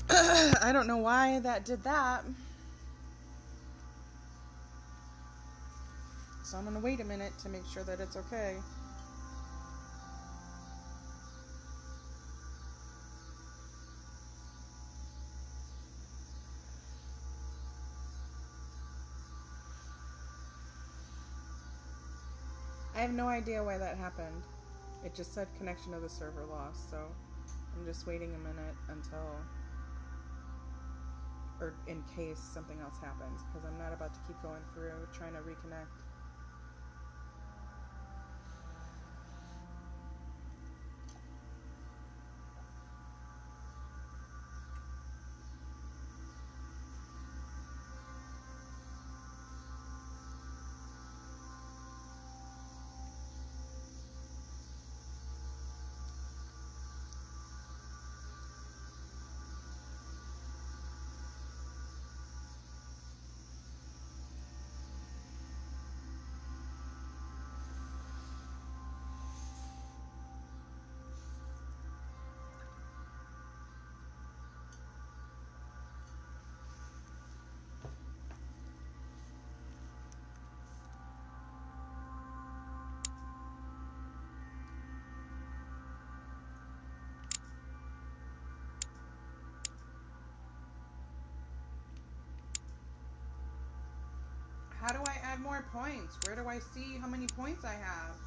I don't know why that did that. So I'm gonna wait a minute to make sure that it's okay. I have no idea why that happened. It just said connection to the server lost, so I'm just waiting a minute until, or in case something else happens, because I'm not about to keep going through trying to reconnect. How do I add more points? Where do I see how many points I have?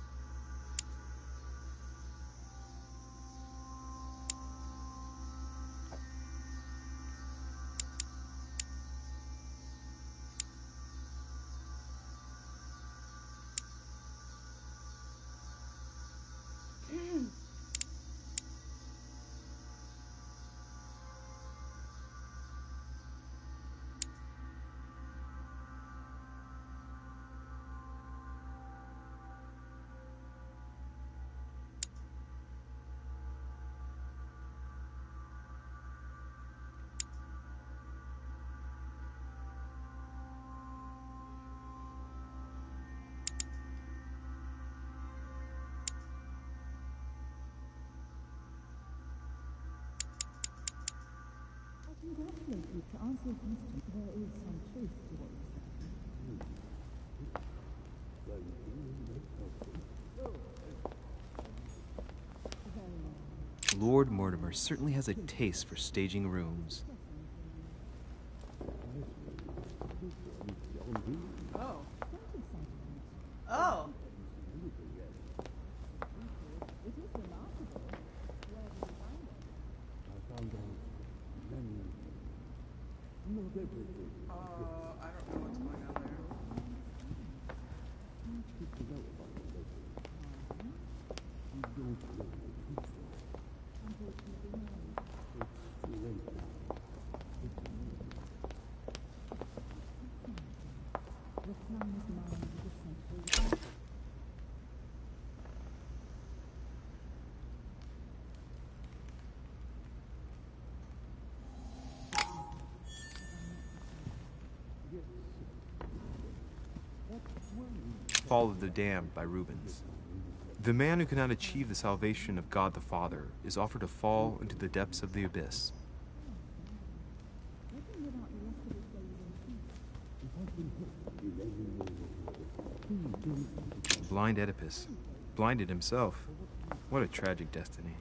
Congratulate you. To answer your question, there is some truth to what you said. Lord Mortimer certainly has a taste for staging rooms. Oh. Oh. It is remarkable. Where did you find it? I found out many, not everything. I don't know what's going on there. People know about it later. You don't know the truth. Unfortunately, no. It's too late now. The clown's mind is essentially Fall of the Damned by Rubens. The man who cannot achieve the salvation of God the Father is offered to fall into the depths of the abyss. Blind Oedipus, blinded himself. What a tragic destiny.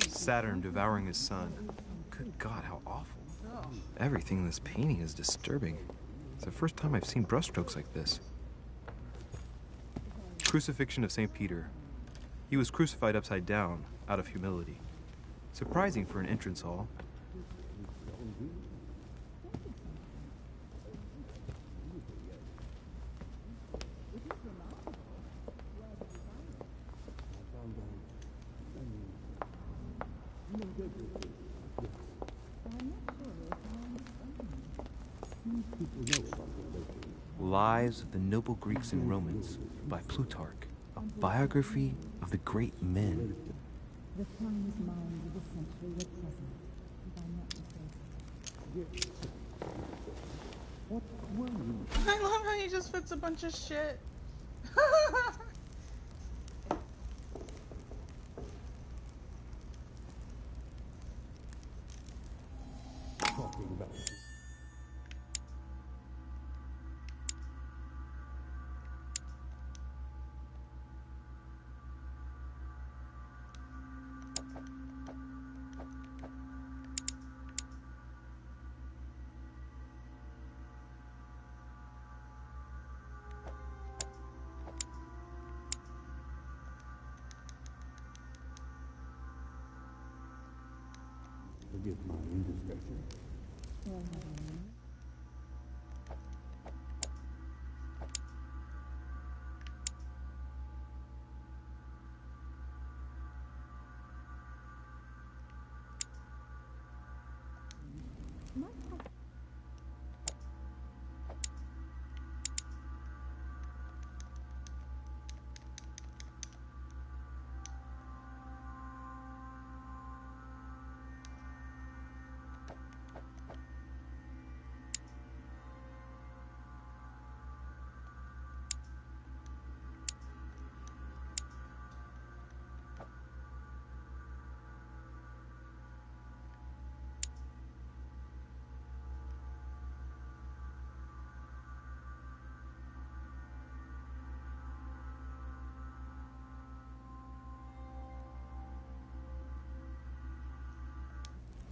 Saturn devouring his son. Good God, how awful. Everything in this painting is disturbing. It's the first time I've seen brushstrokes like this. Crucifixion of St. Peter. He was crucified upside down, out of humility. Surprising for an entrance hall. Lives of the Noble Greeks and Romans by Plutarch, a biography of the great men. the clown's mind is essentially the present, if I'm not mistaken. What were you I love how he just fits a bunch of shit. talking about? Forgive my indiscretion.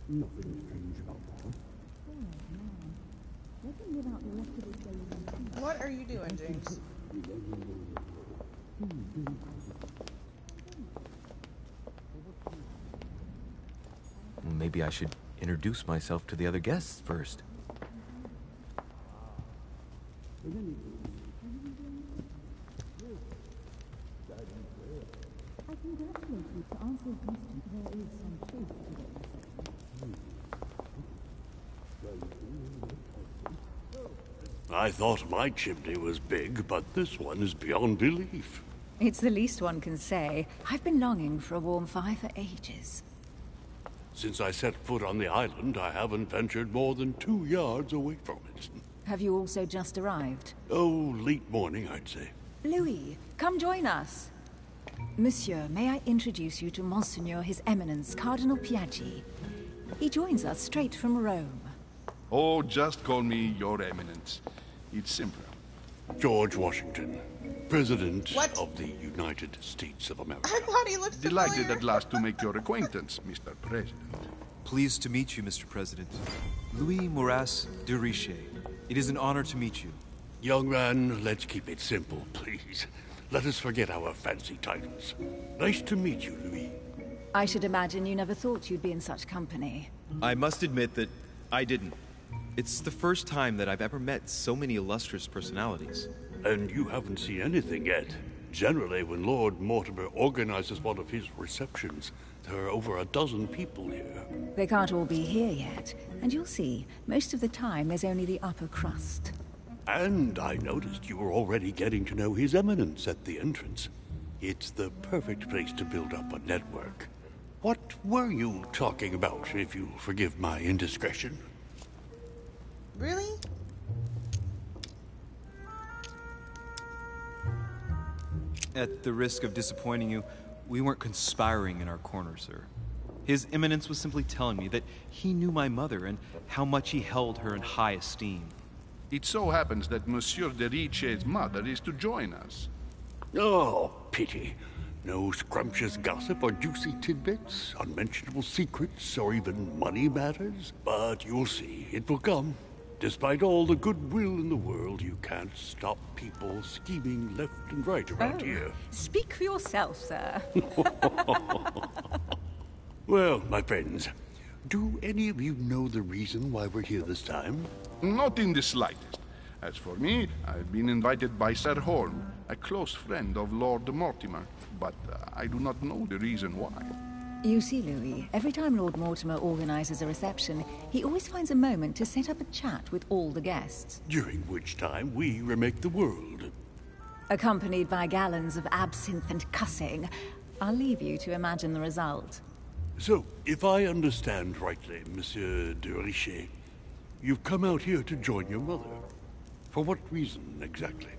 Nothing strange about that. Let him live out the rest of his days in peace. What are you doing, Jinx? Maybe I should introduce myself to the other guests first. I congratulate you. To answer your question, there is some truth to what you say. I thought my chimney was big, but this one is beyond belief. It's the least one can say. I've been longing for a warm fire for ages. Since I set foot on the island, I haven't ventured more than 2 yards away from it. Have you also just arrived? Oh, late morning, I'd say. Louis, come join us. Monsieur, may I introduce you to Monseigneur His Eminence, Cardinal Piaggi. He joins us straight from Rome. Oh, just call me Your Eminence. It's simpler. George Washington, President What? of the United States of America. I thought he looked familiar. Delighted at last to make your acquaintance, Mr. President. Pleased to meet you, Mr. President. Louis Moras de Richet. It is an honor to meet you. Young man, let's keep it simple, please. Let us forget our fancy titles. Nice to meet you, Louis. I should imagine you never thought you'd be in such company. I must admit that I didn't. It's the first time that I've ever met so many illustrious personalities. And you haven't seen anything yet. Generally, when Lord Mortimer organizes one of his receptions, there are over a dozen people here. They can't all be here yet, and you'll see, most of the time there's only the upper crust. And I noticed you were already getting to know His Eminence at the entrance. It's the perfect place to build up a network. What were you talking about, if you'll forgive my indiscretion? Really? At the risk of disappointing you, we weren't conspiring in our corner, sir. His Eminence was simply telling me that he knew my mother and how much he held her in high esteem. It so happens that Monsieur de Richet's mother is to join us. Oh, pity. No scrumptious gossip or juicy tidbits, unmentionable secrets, or even money matters. But you'll see, it will come. Despite all the goodwill in the world, you can't stop people scheming left and right around here. Speak for yourself, sir. Well, my friends, do any of you know the reason why we're here this time? Not in the slightest. As for me, I've been invited by Sir Holm, a close friend of Lord Mortimer, but I do not know the reason why. You see, Louis, every time Lord Mortimer organizes a reception, he always finds a moment to set up a chat with all the guests. During which time we remake the world. Accompanied by gallons of absinthe and cussing. I'll leave you to imagine the result. So, if I understand rightly, Monsieur de Richet, you've come out here to join your mother. For what reason, exactly?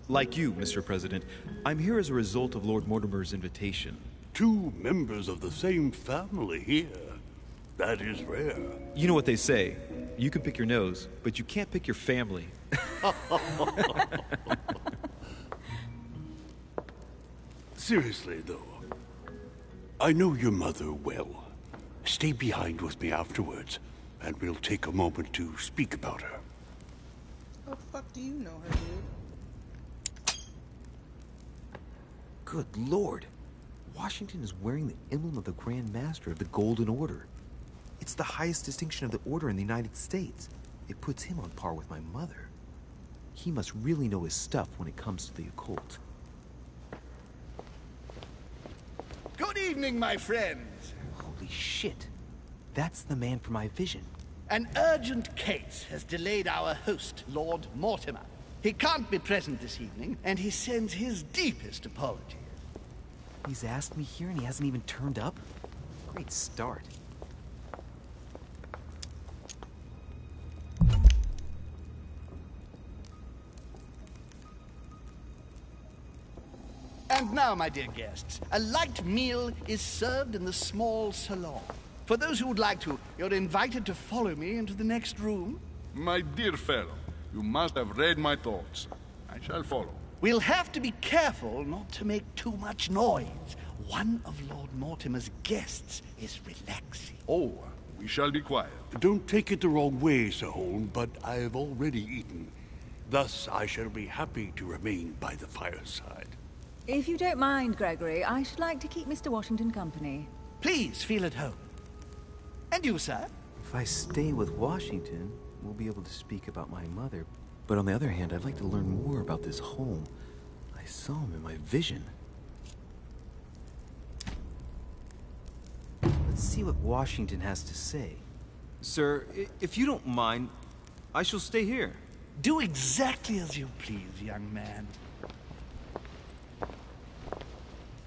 Like you, Mr. President, I'm here as a result of Lord Mortimer's invitation. 2 members of the same family here. That is rare. You know what they say. You can pick your nose, but you can't pick your family. Seriously, though, I know your mother well. Stay behind with me afterwards, and we'll take a moment to speak about her. How the fuck do you know her, dude? Good Lord. Washington is wearing the emblem of the Grand Master of the Golden Order. It's the highest distinction of the Order in the United States. It puts him on par with my mother. He must really know his stuff when it comes to the occult. Good evening, my friends. Holy shit. That's the man for my vision. An urgent case has delayed our host, Lord Mortimer. He can't be present this evening, and he sends his deepest apologies. He's asked me here and he hasn't even turned up? Great start. And now, my dear guests, a light meal is served in the small salon. For those who would like to, you're invited to follow me into the next room. My dear fellow, you must have read my thoughts. I shall follow. We'll have to be careful not to make too much noise. One of Lord Mortimer's guests is relaxing. Oh, we shall be quiet. Don't take it the wrong way, Sir Holm, but I've already eaten. Thus, I shall be happy to remain by the fireside. If you don't mind, Gregory, I should like to keep Mr. Washington company. Please feel at home. And you, sir? If I stay with Washington, we'll be able to speak about my mother. But on the other hand, I'd like to learn more about this home. I saw him in my vision. Let's see what Washington has to say. Sir, if you don't mind, I shall stay here. Do exactly as you please, young man.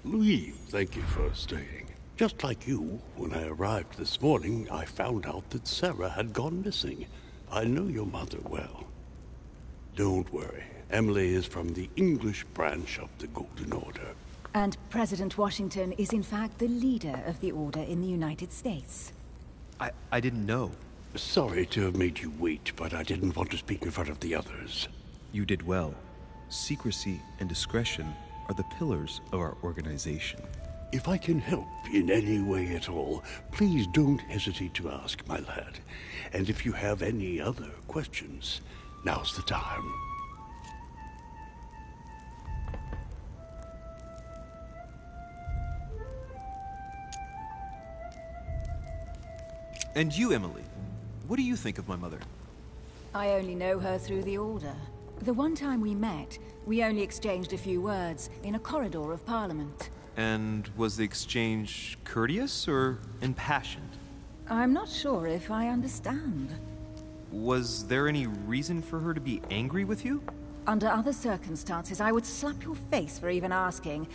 Louis, thank you for staying. Just like you, when I arrived this morning, I found out that Sarah had gone missing. I know your mother well. Don't worry. Emily is from the English branch of the Golden Order. And President Washington is in fact the leader of the Order in the United States. I didn't know. Sorry to have made you wait, but I didn't want to speak in front of the others. You did well. Secrecy and discretion are the pillars of our organization. If I can help in any way at all, please don't hesitate to ask, my lad. And if you have any other questions, now's the time. And you, Emily, what do you think of my mother? I only know her through the Order. The one time we met, we only exchanged a few words in a corridor of Parliament. And was the exchange courteous or impassioned? I'm not sure if I understand. Was there any reason for her to be angry with you? Under other circumstances, I would slap your face for even asking,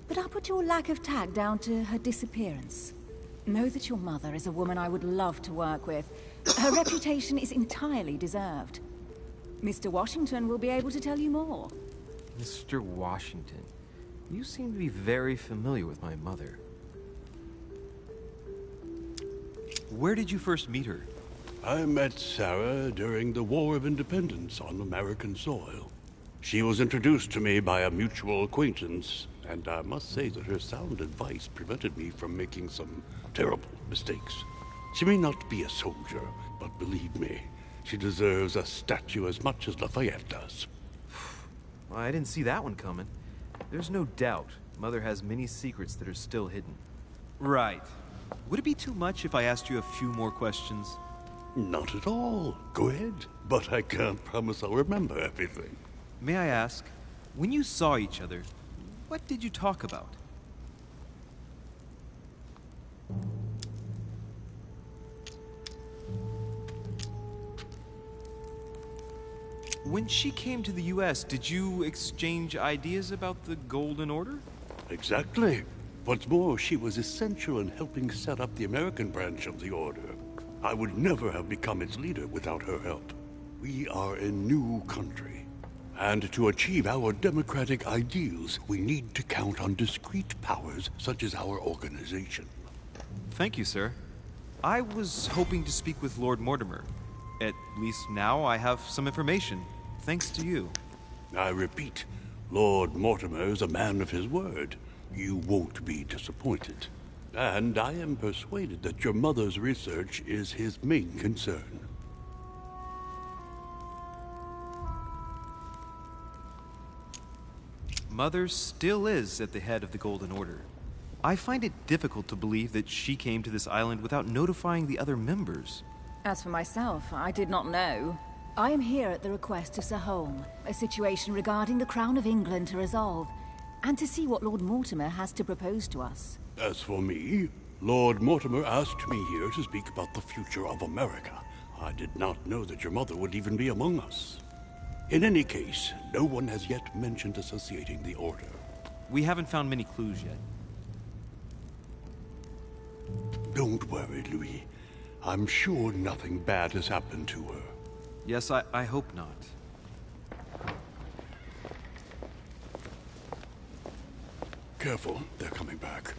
but I'll put your lack of tact down to her disappearance. Know that your mother is a woman I would love to work with. Her reputation is entirely deserved. Mr. Washington will be able to tell you more. Mr. Washington, you seem to be very familiar with my mother. Where did you first meet her? I met Sarah during the War of Independence on American soil. She was introduced to me by a mutual acquaintance, and I must say that her sound advice prevented me from making some terrible mistakes. She may not be a soldier, but believe me, she deserves a statue as much as Lafayette does. Well, I didn't see that one coming. There's no doubt Mother has many secrets that are still hidden. Right. Would it be too much if I asked you a few more questions? Not at all. Go ahead. But I can't promise I'll remember everything. May I ask, when you saw each other, what did you talk about? When she came to the U.S., did you exchange ideas about the Golden Order? Exactly. What's more, she was essential in helping set up the American branch of the Order. I would never have become its leader without her help. We are a new country, and to achieve our democratic ideals, we need to count on discrete powers such as our organization. Thank you, sir. I was hoping to speak with Lord Mortimer. At least now I have some information, thanks to you. I repeat, Lord Mortimer is a man of his word. You won't be disappointed. And I am persuaded that your mother's research is his main concern. Mother still is at the head of the Golden Order. I find it difficult to believe that she came to this island without notifying the other members. As for myself, I did not know. I am here at the request of Sir Holm, a situation regarding the Crown of England to resolve, and to see what Lord Mortimer has to propose to us. As for me, Lord Mortimer asked me here to speak about the future of America. I did not know that your mother would even be among us. In any case, no one has yet mentioned associating the Order. We haven't found many clues yet. Don't worry, Louis. I'm sure nothing bad has happened to her. Yes, I hope not. Careful, they're coming back.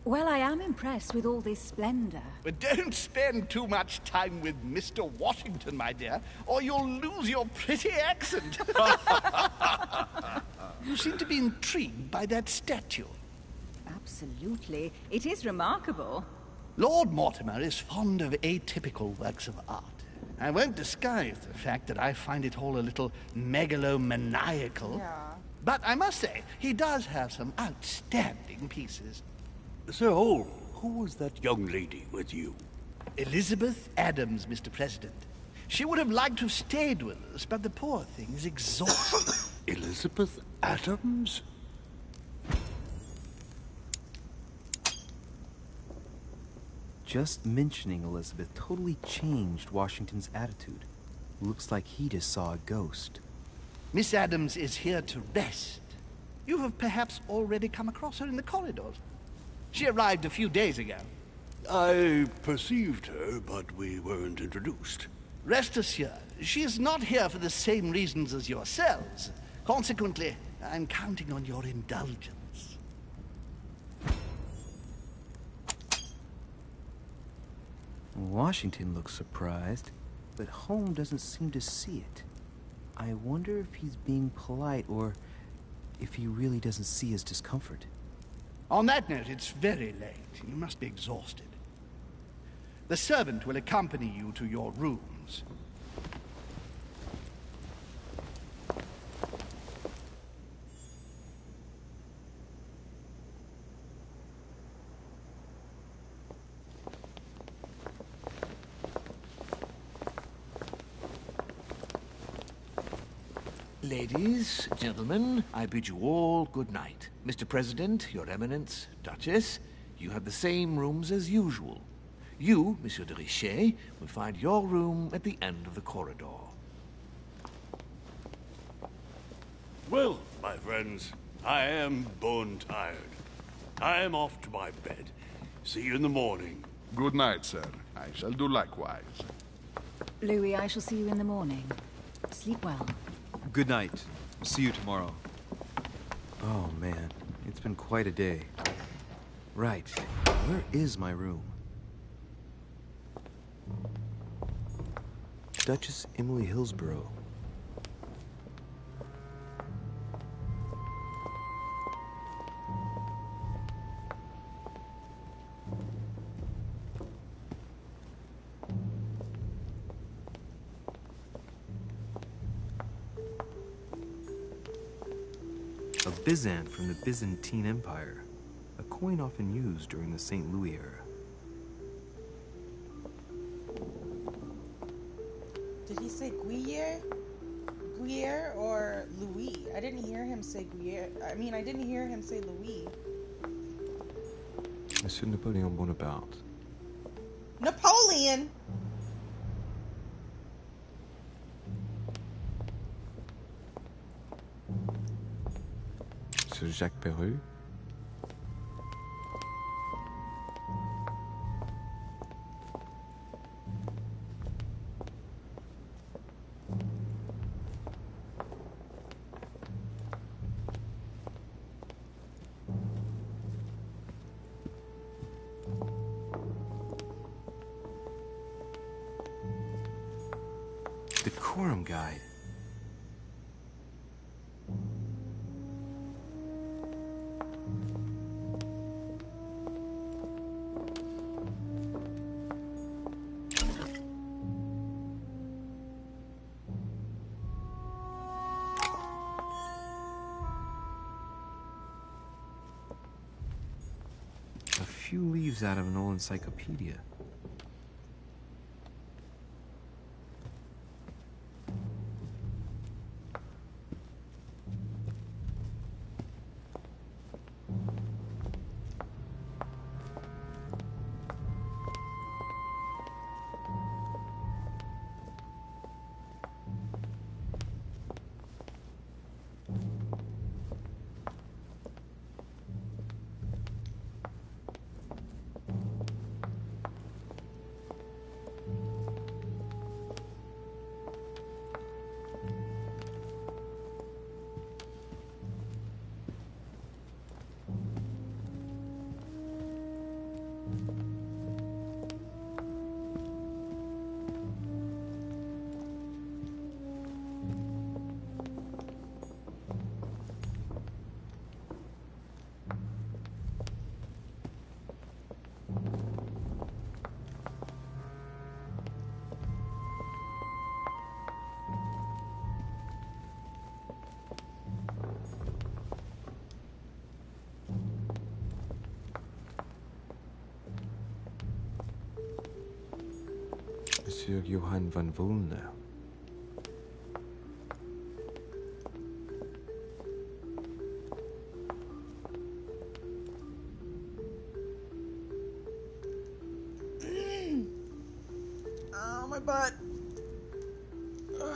Well, I am impressed with all this splendor. But don't spend too much time with Mr. Washington, my dear, or you'll lose your pretty accent. You seem to be intrigued by that statue. Absolutely. It is remarkable. Lord Mortimer is fond of atypical works of art. I won't disguise the fact that I find it all a little megalomaniacal. Yeah. But I must say, he does have some outstanding pieces. Sir Holm, who was that young lady with you? Elizabeth Adams, Mr. President. She would have liked to have stayed with us, but the poor thing is exhausted. Elizabeth Adams? Just mentioning Elizabeth totally changed Washington's attitude. Looks like he just saw a ghost. Miss Adams is here to rest. You have perhaps already come across her in the corridors. She arrived a few days ago. I perceived her, but we weren't introduced. Rest assured, she is not here for the same reasons as yourselves. Consequently, I'm counting on your indulgence. Washington looks surprised, but Holm doesn't seem to see it. I wonder if he's being polite or if he really doesn't see his discomfort. On that note, it's very late. You must be exhausted. The servant will accompany you to your rooms. Ladies, gentlemen, I bid you all good night. Mr. President, Your Eminence, Duchess, you have the same rooms as usual. You, Monsieur de Richet, will find your room at the end of the corridor. Well, my friends, I am bone tired. I am off to my bed. See you in the morning. Good night, sir. I shall do likewise. Louis, I shall see you in the morning. Sleep well. Good night. See you tomorrow. Oh man, it's been quite a day. Right, where is my room? Duchess Emily Hillsborough. A Byzant from the Byzantine Empire, a coin often used during the St. Louis era. Did he say Guillier? Guillier or Louis? I didn't hear him say Guillier. I mean, I didn't hear him say Louis. Monsieur Napoleon Bonaparte. Napoleon! Dr. Jacques Perreux? Decorum guide. A few leaves out of an old encyclopedia. Monsieur Johann von Wollner. Oh, my butt. Ugh.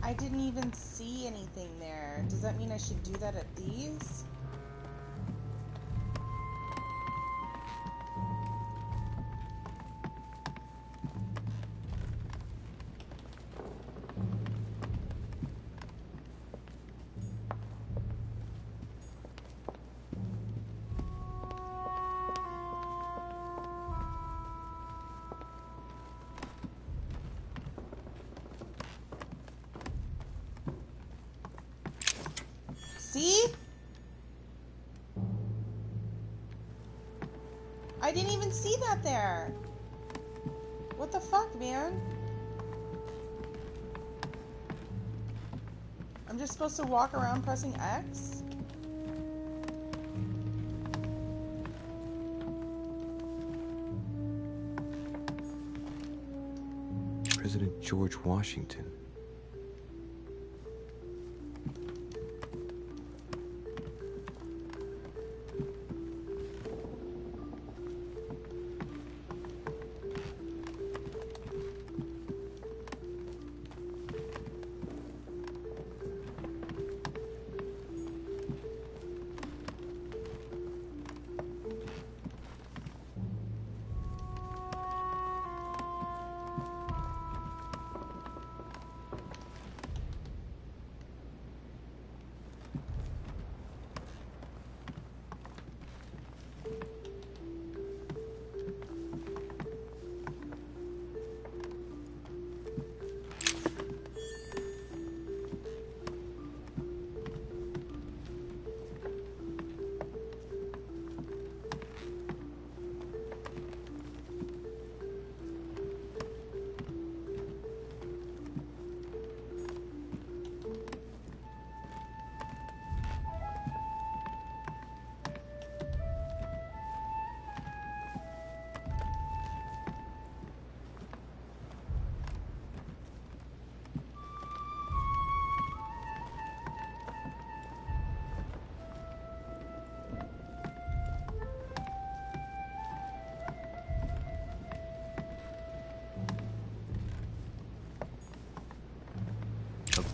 I didn't even see anything there. Does that mean I should do that at these? See? I didn't even see that there. What the fuck, man? I'm just supposed to walk around pressing X? President George Washington.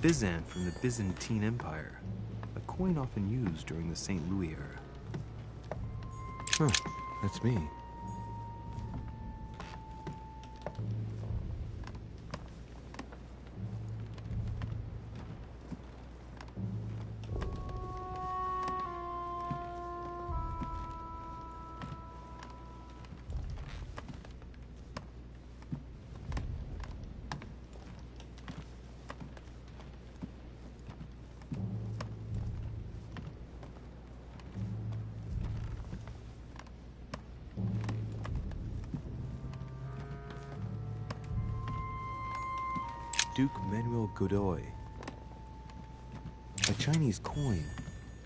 Byzant from the Byzantine Empire, a coin often used during the St. Louis era. Huh, that's me. Duke Manuel Godoy. A Chinese coin,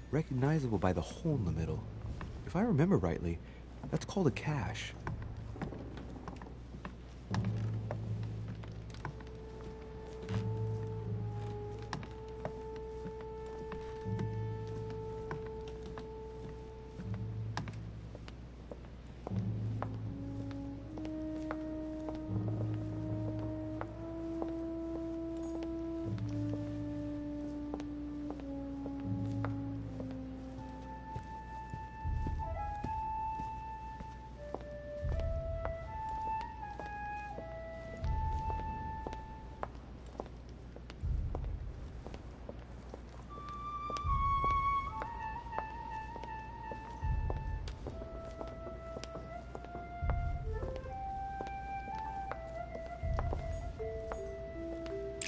recognizable by the hole in the middle. If I remember rightly, that's called a cash.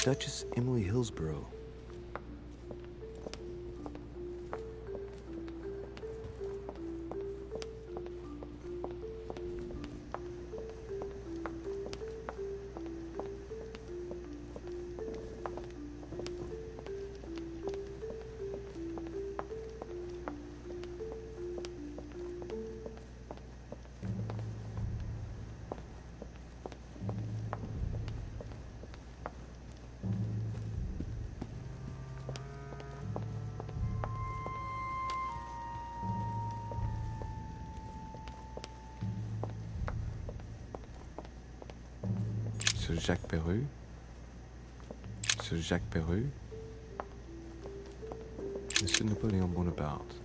Duchess Emily Hillsborough. Sir Jacques Perru. Sir Jacques Perru. Monsieur Napoleon Bonaparte.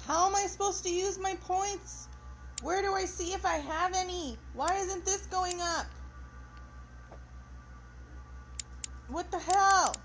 How am I supposed to use my points? Where do I see if I have any? Why isn't this going up? What the hell?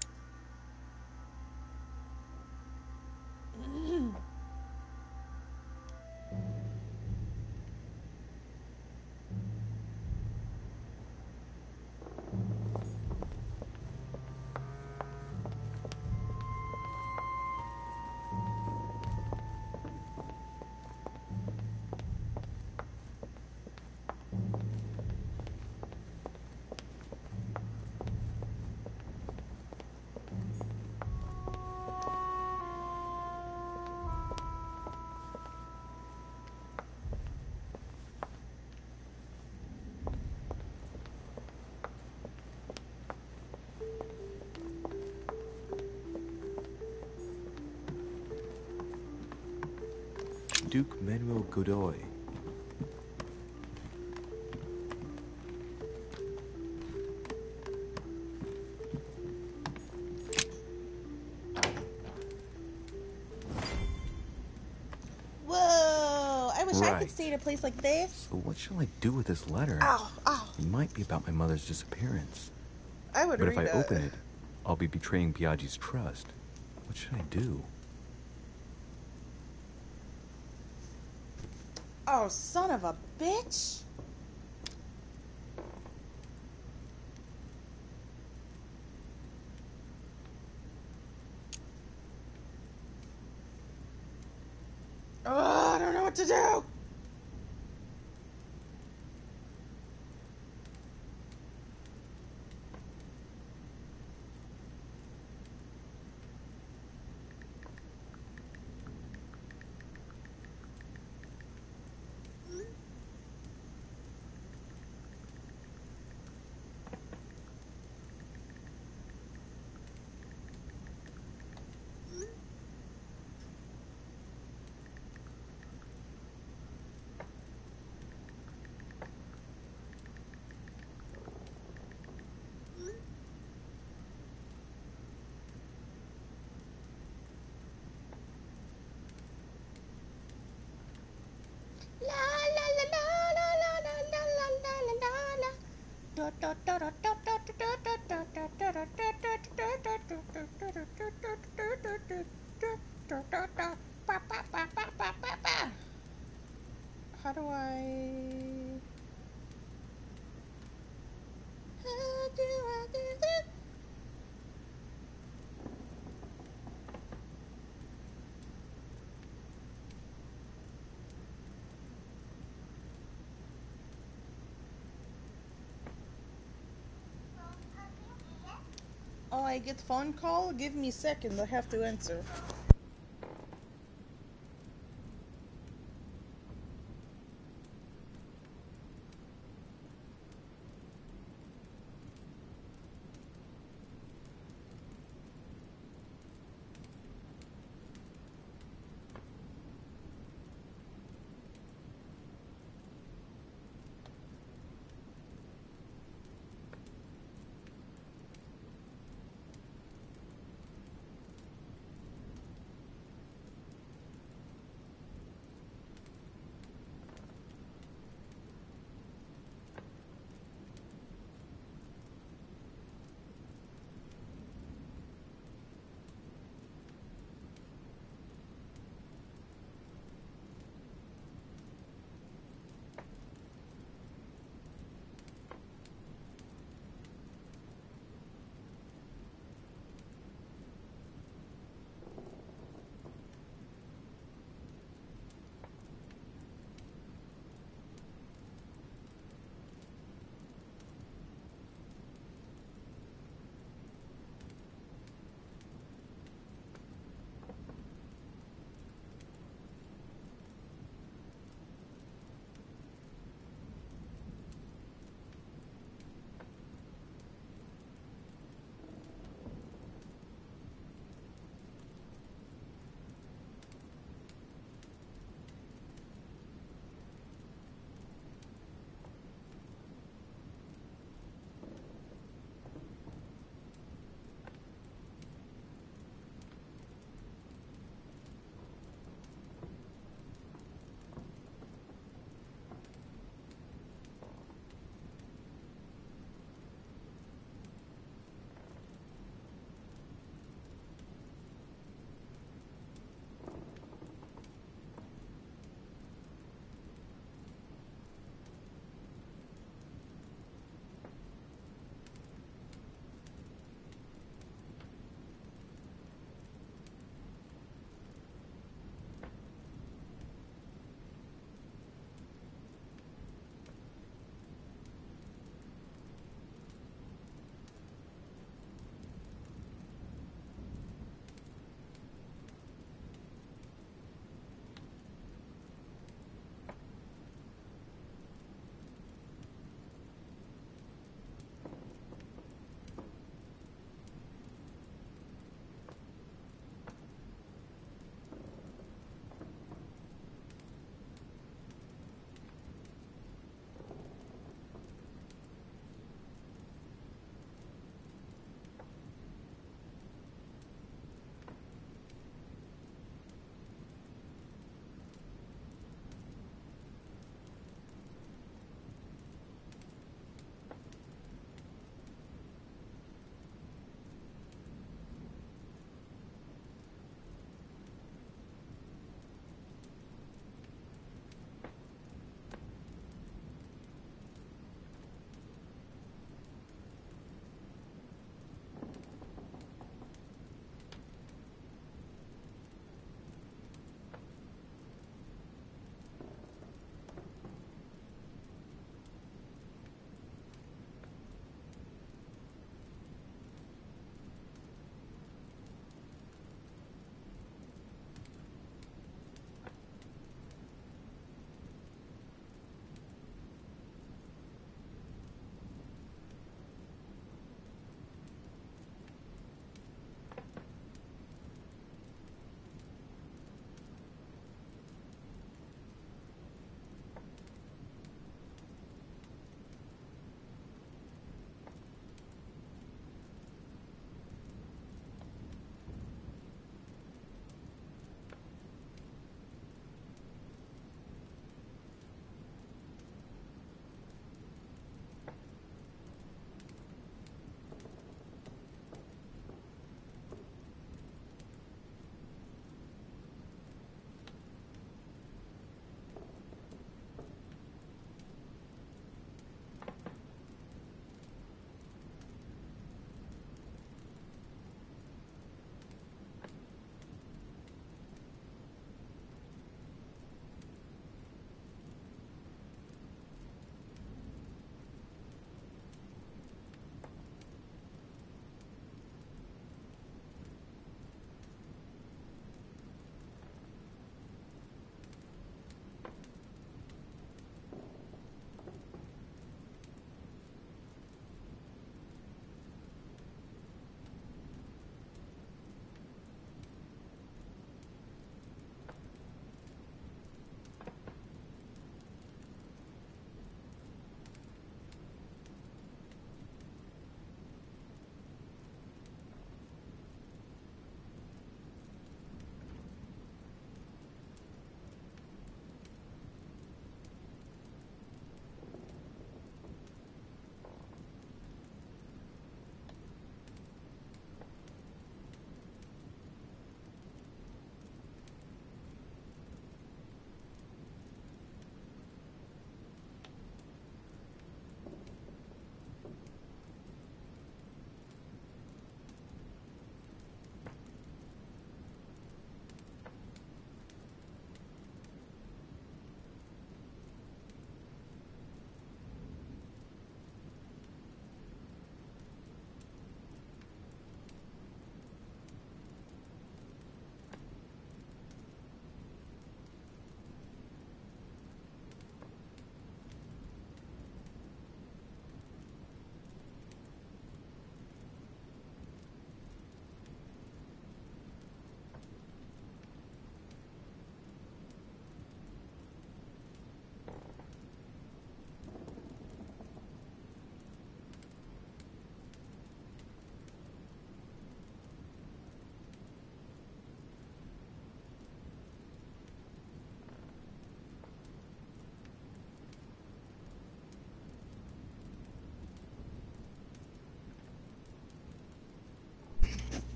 Duke Manuel Godoy. Whoa! I wish I could Right. stay at a place like this. So what shall I do with this letter? Ow! Ow! It might be about my mother's disappearance. I would But if read I open it, I'll be betraying Biaggi's trust. What should I do? Oh, son of a bitch! Oh, I don't know what to do! How do I... How do I do that? Oh, I get phone call? Give me a second, I have to answer.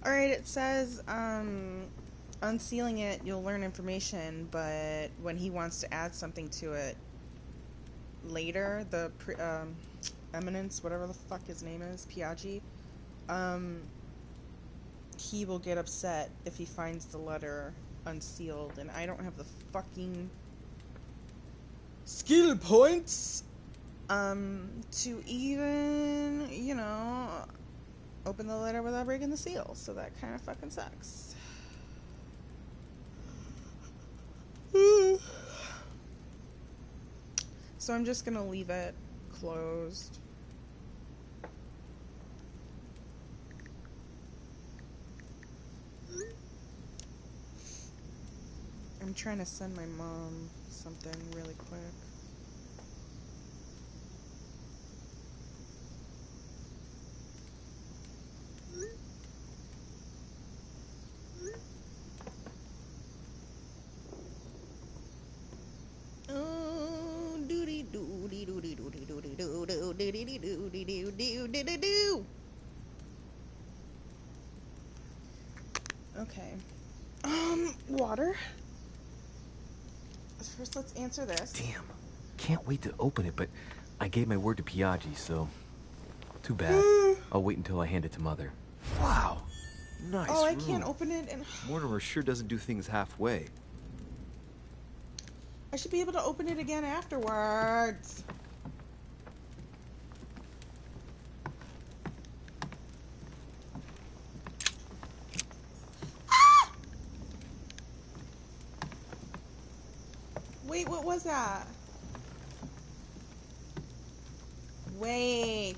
Alright, it says, unsealing it, you'll learn information, but when he wants to add something to it later, the Eminence, whatever the fuck his name is, Piaggi, he will get upset if he finds the letter unsealed, and I don't have the fucking skill points, to even, you know, open the letter without breaking the seal, so that kind of fucking sucks. So I'm just gonna leave it closed. I'm trying to send my mom something really quick. Oh, doody doody doody doody doody doo doo doody doody doo doo doo. Okay. Water. First, let's answer this. Damn. Can't wait to open it, but I gave my word to Piaggi, so... Too bad. I'll wait until I hand it to Mother. Wow. Nice Oh, I room. can't open it, and Mortimer sure doesn't do things halfway. I should be able to open it again afterwards. Ah! Wait, what was that? Wait.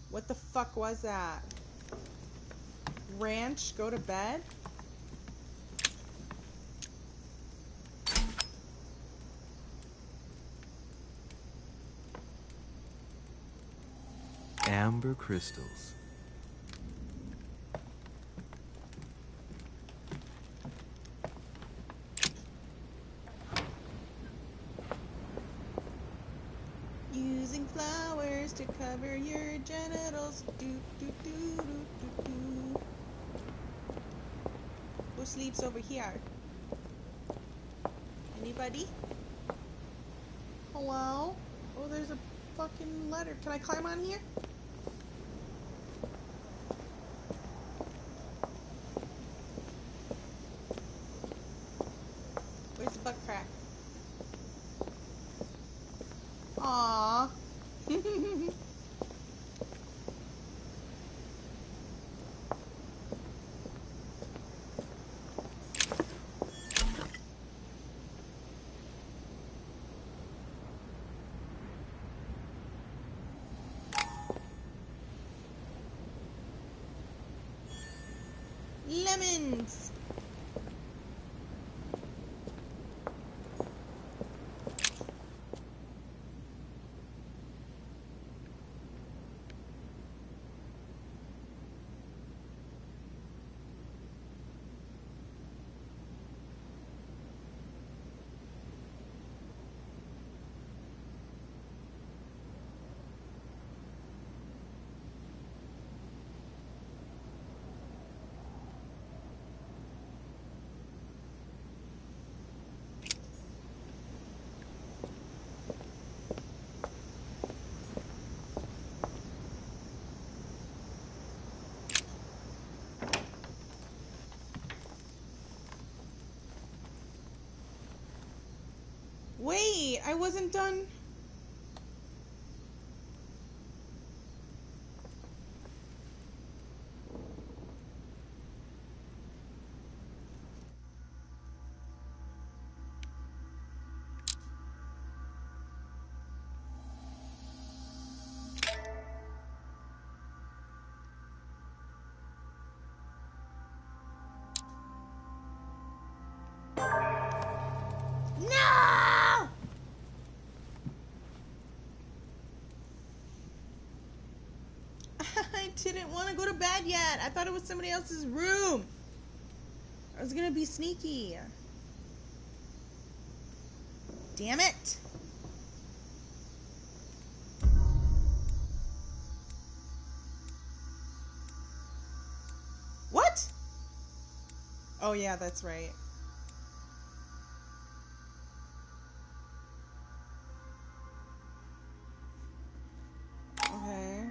What the fuck was that? Ranch, go to bed? Amber crystals. Using flowers to cover your genitals. Do, do, do, do, do, do. Who sleeps over here? Anybody? Hello? Oh, there's a fucking letter. Can I climb on here? Where's the butt crack? Aww. Lemons. Wait, I wasn't done. No! I didn't want to go to bed yet. I thought it was somebody else's room. I was gonna be sneaky. Damn it. What? Oh yeah, that's right. Okay.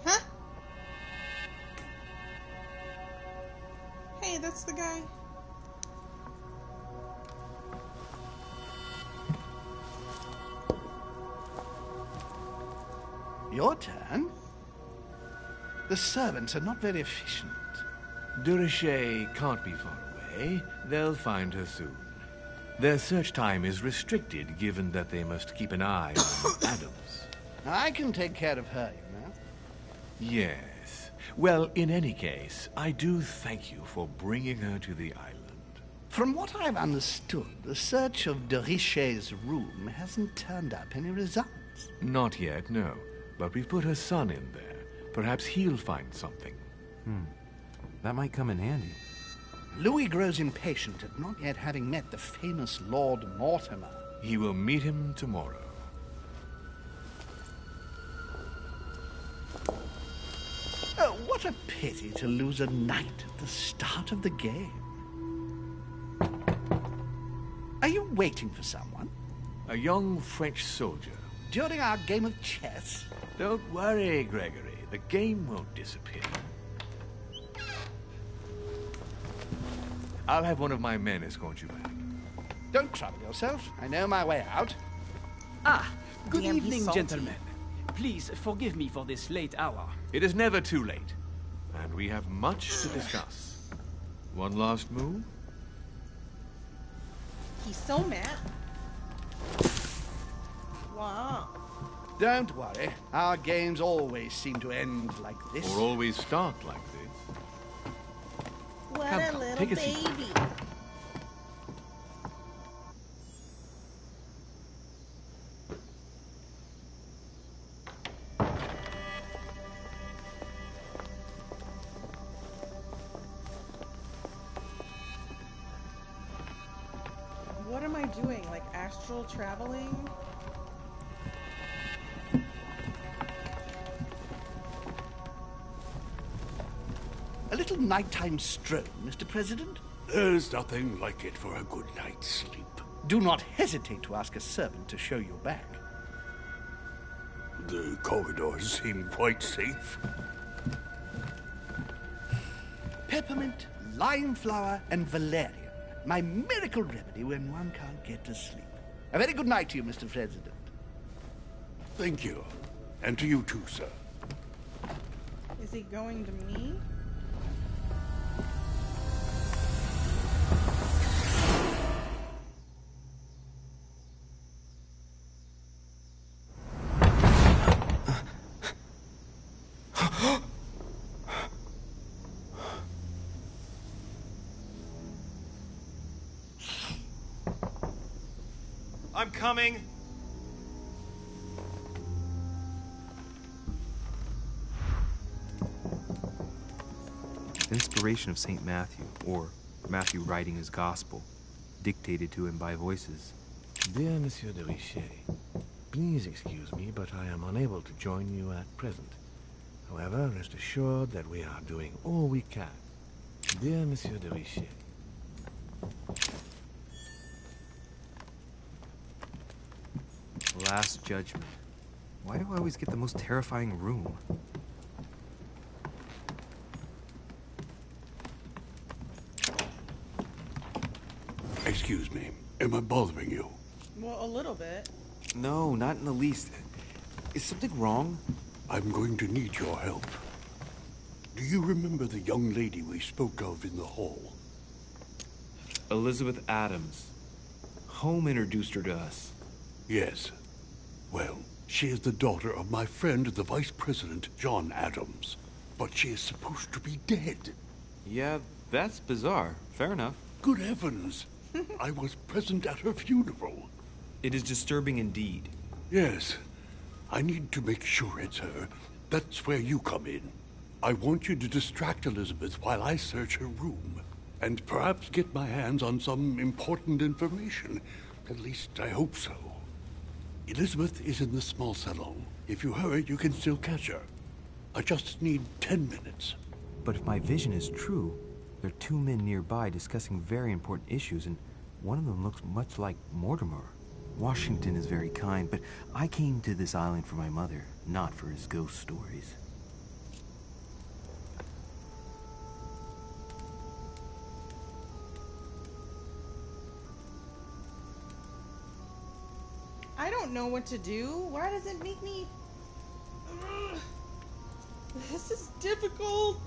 Huh? Hey, that's the guy. Your turn? The servants are not very efficient. De Richet can't be far away. They'll find her soon. Their search time is restricted, given that they must keep an eye on Adams. I can take care of her, you know. Yes. Well, in any case, I do thank you for bringing her to the island. From what I've understood, the search of de Richet's room hasn't turned up any results. Not yet, no. But we've put her son in there. Perhaps he'll find something. That might come in handy. Louis grows impatient at not yet having met the famous Lord Mortimer. He will meet him tomorrow. Oh, what a pity to lose a knight at the start of the game. Are you waiting for someone? A young French soldier. During our game of chess? Don't worry, Gregory. The game won't disappear. I'll have one of my men escort you back. Don't trouble yourself. I know my way out. Ah, good Damn, he's evening, salty. gentlemen. Please forgive me for this late hour. It is never too late. And we have much to discuss. One last move? He's so mad. Wow. Don't worry. Our games always seem to end like this. Or always start like this. What Come, a little take a seat. baby. What am I doing? Like astral traveling? A little little nighttime stroll, Mr. President? There's nothing like it for a good night's sleep. Do not hesitate to ask a servant to show you back. The corridors seem quite safe. Peppermint, lime flower, and valerian. My miracle remedy when one can't get to sleep. A very good night to you, Mr. President. Thank you. And to you too, sir. Is he going to me? I'm coming. Inspiration of St. Matthew, or Matthew writing his gospel, dictated to him by voices. Dear Monsieur de Richet, please excuse me, but I am unable to join you at present. However, rest assured that we are doing all we can. Dear Monsieur de Richet. Last Judgment. Why do I always get the most terrifying room? Excuse me. Am I bothering you? Well, a little bit. No, not in the least. Is something wrong? I'm going to need your help. Do you remember the young lady we spoke of in the hall? Elizabeth Adams. Home introduced her to us. Yes. Well, she is the daughter of my friend, the Vice President, John Adams. But she is supposed to be dead. Yeah, that's bizarre. Fair enough. Good heavens! I was present at her funeral. It is disturbing indeed. Yes. I need to make sure it's her. That's where you come in. I want you to distract Elizabeth while I search her room. And perhaps get my hands on some important information. At least, I hope so. Elizabeth is in the small salon. If you hurry, you can still catch her. I just need 10 minutes. But if my vision is true, there are two men nearby discussing very important issues, and one of them looks much like Mortimer. Washington is very kind, but I came to this island for my mother, not for his ghost stories. I don't know what to do. Why does it make me... Ugh. This is difficult.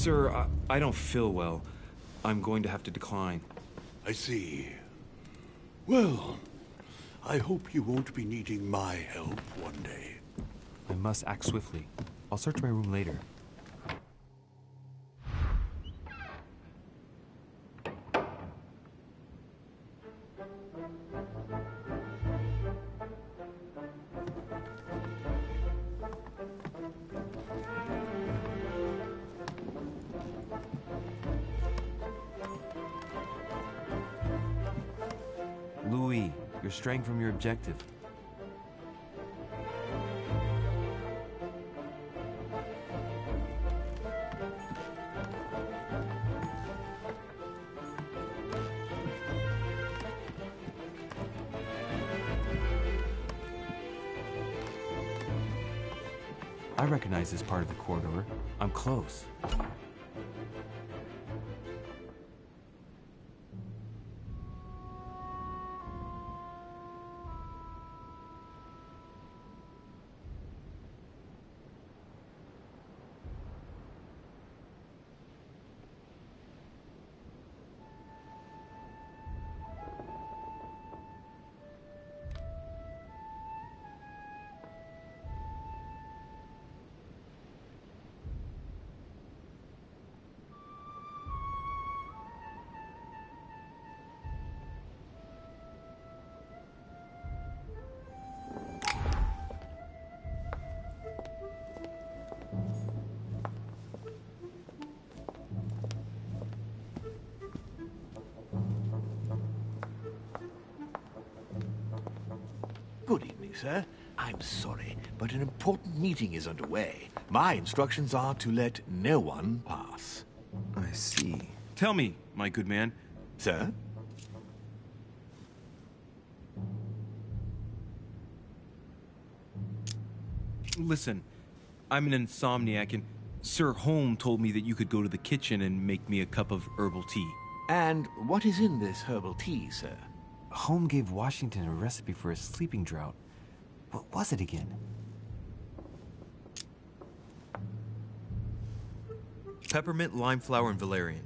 Sir, I don't feel well. I'm going to have to decline. I see. Well, I hope you won't be needing my help one day. I must act swiftly. I'll search my room later. Louis, you're straying from your objective. I recognize this part of the corridor. I'm close. Good evening, sir. I'm sorry, but an important meeting is underway. My instructions are to let no one pass. I see. Tell me, my good man. Sir? Listen, I'm an insomniac, and Sir Holm told me that you could go to the kitchen and make me a cup of herbal tea. And what is in this herbal tea, sir? Holm gave Washington a recipe for a sleeping draught. What was it again? Peppermint, lime flower, and valerian.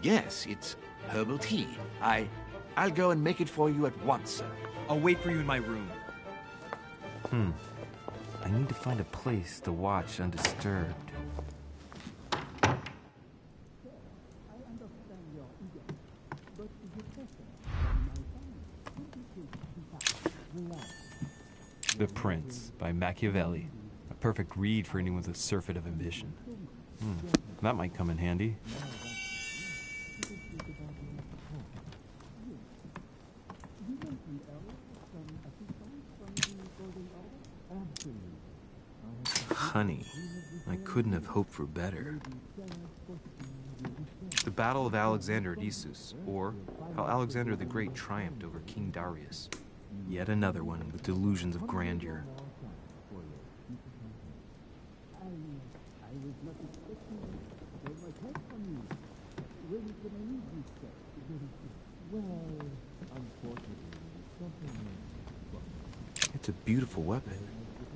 Yes, it's herbal tea. I'll go and make it for you at once, sir. I'll wait for you in my room. I need to find a place to watch undisturbed. The Prince by Machiavelli. A perfect read for anyone with a surfeit of ambition. That might come in handy. Honey. I couldn't have hoped for better. The Battle of Alexander at Issus, or how Alexander the Great triumphed over King Darius. Yet another one with delusions of grandeur. It's a beautiful weapon.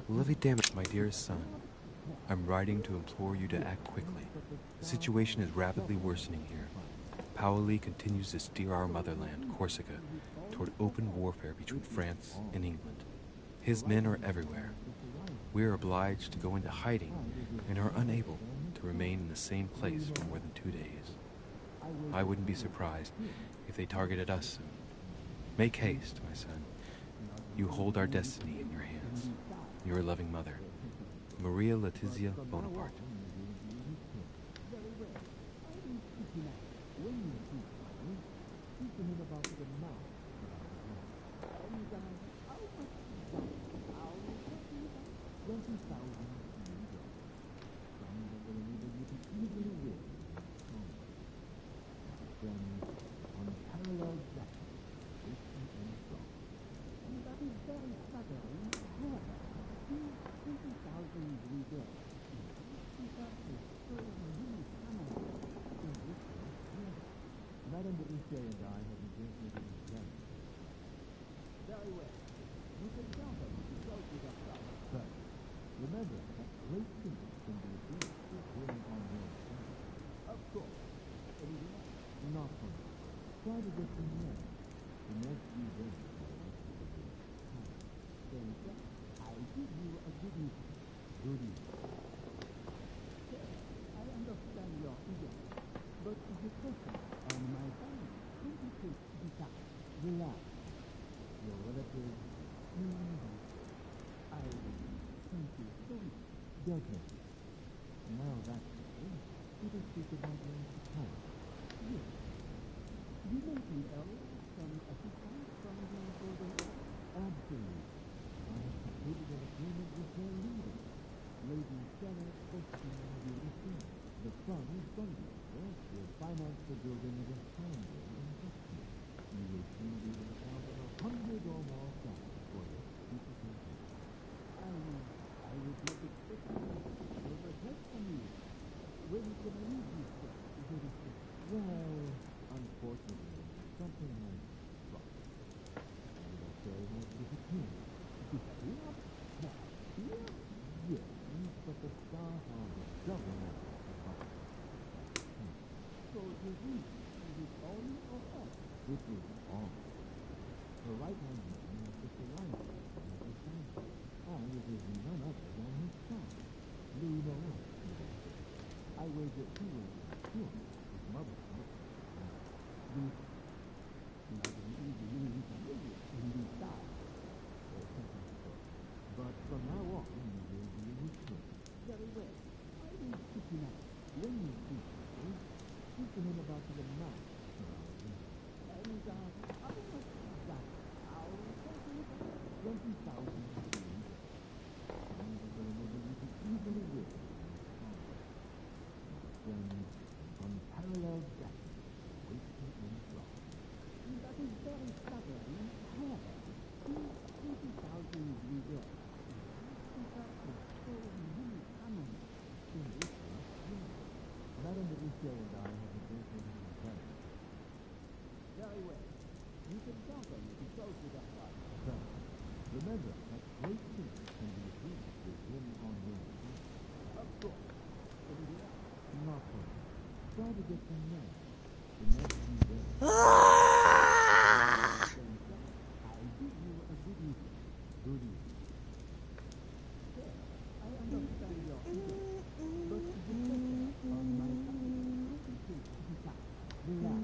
Levy damage, my dearest son. I'm writing to implore you to act quickly. The situation is rapidly worsening here. Paoli continues to steer our motherland, Corsica, toward open warfare between France and England. His men are everywhere. We are obliged to go into hiding and are unable to remain in the same place for more than 2 days. I wouldn't be surprised if they targeted us soon. Make haste, my son. You hold our destiny in your hands. Your loving mother, Maria Letizia Bonaparte. Of course. Not for me. Try to get some rest. The next few days then, sir, I give you a good evening. Good evening. Sir, I understand your eagerness, but the question on my family simply takes the time. Relax. Your relatives, I thank you so much. Definitely. Now that's it. Let us speak about your home. Yes. You mentioned earlier some assistance from the Golden Order? Absolutely. I have completed an agreement with their leader, Lady Sarah Austin Beauty. The funds from the order will finance the building of a foundry in Texas. You will soon be able to count on 100 or more jobs for your future campaign. I was not expecting a help from you. When can I leave you, sir? Very soon. Well, unfortunately, something has struck. And the show has disappeared. Disappeared? What? Here? Yes, but the staff are doubling up the problem. So you think is it on or off? It is on. The right-hand man is just a line of the family. And it is none other than his son, Louis Moreau. I wager he will sure his mother. But from now on, you will be in his care. Very well. I will pick him up. When you see him, speak to him about the amount. And how much is that? How 20,000. And remember, you can easily win. Then, unparalleled depth, waiting in front. That is very staggering. However, 20,000 reserves. Madame de Richer and I have a great deal of time. Very well. You can count on me to close with that part. Remember that great things can be achieved with him on your side. Of course. Not for me. Try to get some rest. The next few days. I give you a good evening. Good evening. Sir, I understand your eagerness, but the question on my family simply takes the time. Relax.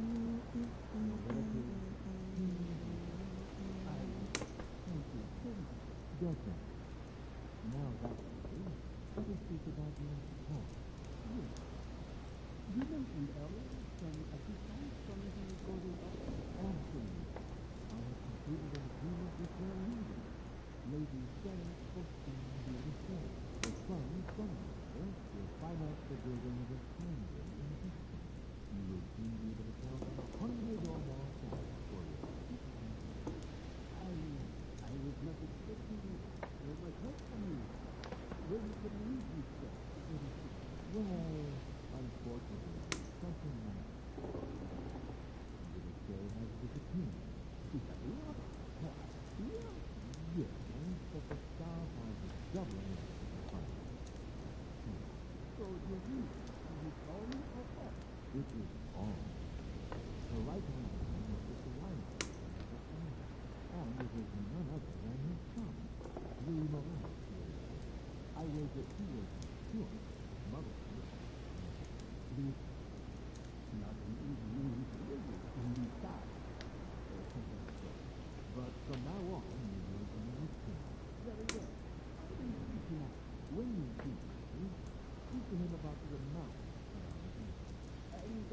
Your relatives, I thank you so much. Definitely. Now that's it. Let us speak about your home. Yes. You mentioned earlier some assistance from the Golden Order? Absolutely. I have completed an agreement with their leader, Lady Sarah Austin Beauty. The funds from the order will finance the building of a foundry in Texas. You will soon be able to count on 100 or more jobs for your future campaign. I was not expecting so much help from you. When can I leave you, sir? Well, unfortunately, something like the show has disappeared. Disappeared? What? Here? Yes, but the staff are doubling up the fight. So you think is it on or off? It is on. The right-hand man is just a line of the family. And it is none other than his son, Louis Moreau. I wager he will sure his mother. Not an easy news in these times. But from now on, you will be in his care. Very well. I will pick him up. When you see him, speak to him about the amount. And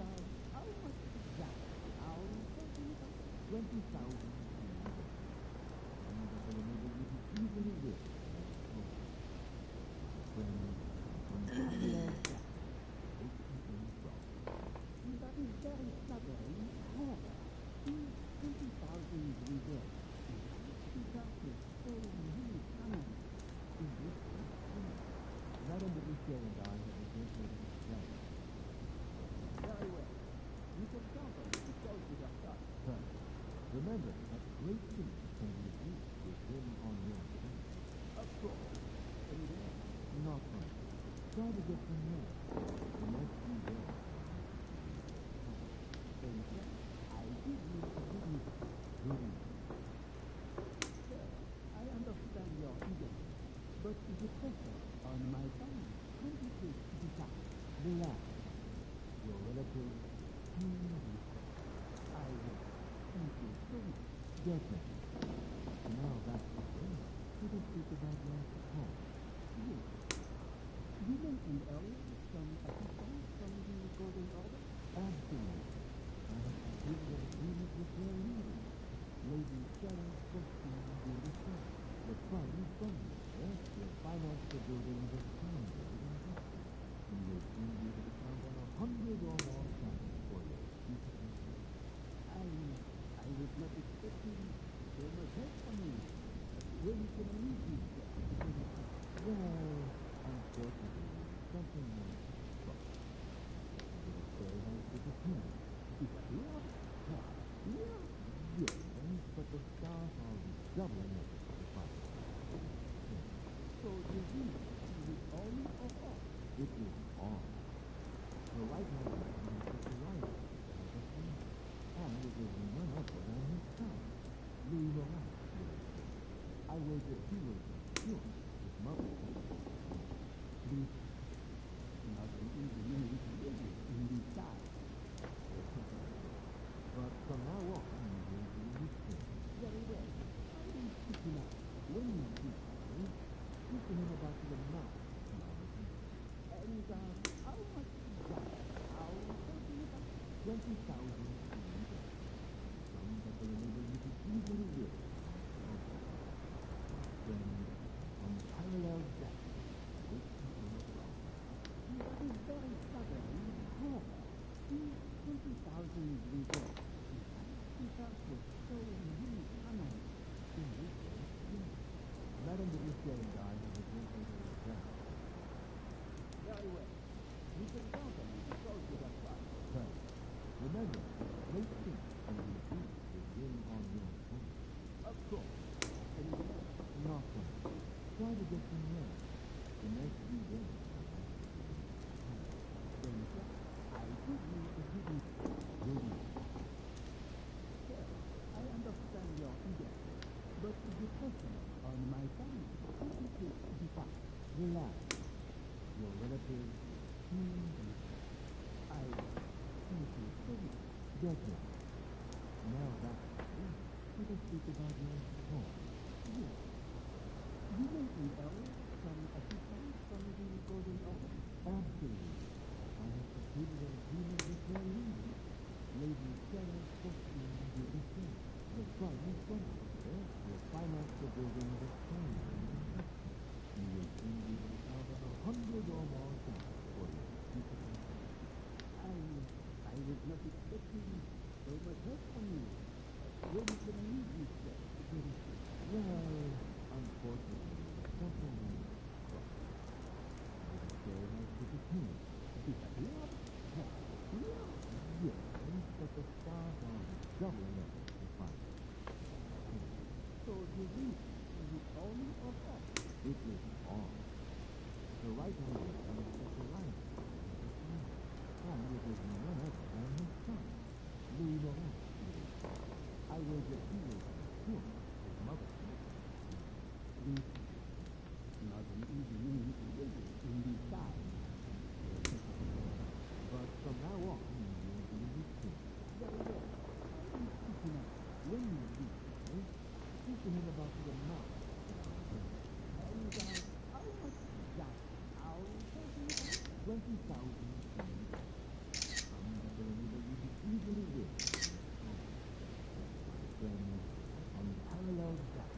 how much is that? How 20,000. And remember, you can easily win. That is very staggering. However, 20,000 reserves. That is so really common. In this case, Madame de Richer and I have a great deal of plan. Very well. You can count on me to close with your start. Remember that great things can be achieved with him on your side. Of course. Not for me. Try to get some rest. The next few days I give you a good news. Good news. Sir, I understand your eagerness, but the pressure on my family complicates the task. Relax. Your relative, I will. Thank you so much. Gentlemen, now that's the thing. Let us speak about your home. Yes. You mentioned earlier some assistance from the Golden Order? Absolutely. I have completed an agreement with their leader, Lady Sarah Christine de Star. The funds from this will finance the building of a town building in Texas. You will soon be able to count on 100 or more families for your future future. I was not expecting so much help from you. When can I meet you, sir? Well, unfortunately, something went wrong. The story has disappeared. Disappeared? Here? Yes, but the stars are doubling up the fight. So you think it is on or off? It is on. So right now, I'm just arriving at the scene. And it is none other than his son, Louis Morin. I was a hero, sure, his mother. Please, not an easy name to live with in this time. But from now on, you will be listening. Very well. I will speak him out. When you do, speak to him about the amount. And how much is that? How talking about 20,000 some that will enable you to easily live. Then, unparalleled depth, which you cannot wrong. That is very stubborn. However, these 20,000 reserves, because with so many comments in this case, yes. Madame de Lucien and I have agreed to the ground. Very well. You can count on me to close with that part. But remember, great things can be achieved with being on your own. Of course. Anything else? Nothing. Try to get some rest. The next few days are like then, sir, I give you a good news. Good news. Sir, I understand your eagerness, but the pressure on my family complicates the task. Relax. Your relative, I thank you so much. Gentlemen, now that's the thing. Let us speak about your home. Yes. You mentioned earlier some assistance from the Golden Order? Absolutely. I have completed an agreement with their leader, Lady Sarah Christine de Star. The funds from this will finance the building of a town in Texas. You will soon be able to count on 100 or more families for your future future. I was not expecting so much help from you. When can I meet you, sir? Well, unfortunately, something went wrong. The story has disappeared. Disappeared? Here? Yes, but the stars are doubling up the fight. So you think is it on or off? It is on. So right now, I'm just arriving at the scene. And it is none other than his son, Louis Morin. I was a hero, sure, his mother. Please, not an easy name to live with in this time. But from now on, you will be listening. Very well. I will speak him out. When you do, speak to him about the amount. And how much is that? How talking about 20,000 that will enable you to easily live. Then, unparalleled depth,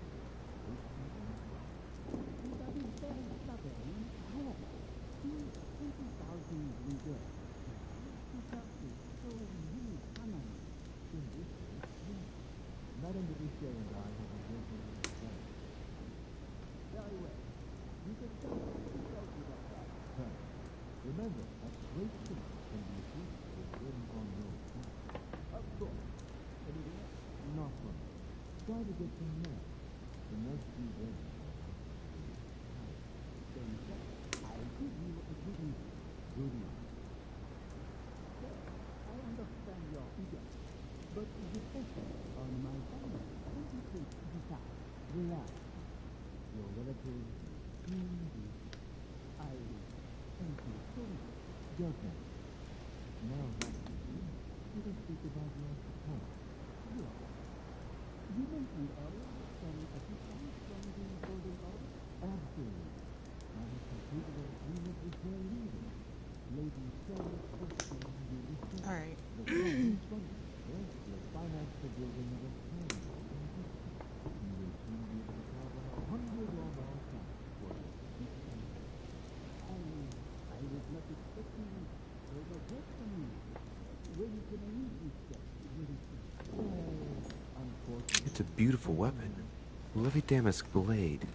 which you cannot wrong. That is very stubborn. However, these 20,000 reserves, because with so many families in this case, yes. Madame de Lucien and I have agreed to the ground. Very well. You can count on me to close with that part. But remember that great things can be achieved with being on your own. Of course. Anything else? Nothing. Try to get some rest. The next few days are like then, sir, I give you a good news. Good news. Sir, I understand your together. But the pressure on my family complicates the task. Relax. Your relatives soon be. I thank you so much. Judgment. Now that let us speak about your support. Yes. You mentioned earlier some assistance from the Golden Order? Absolutely. I have completed an agreement with their leader, Lady Cessacolypse. All right. The funds from it, yes, will finance the building of a town. You will soon be able to carve on 100 or more cats for your future campaign. I was not expecting so much help from you. When can I use this stuff? Unfortunately. It's a beautiful weapon. Levi Damask blade.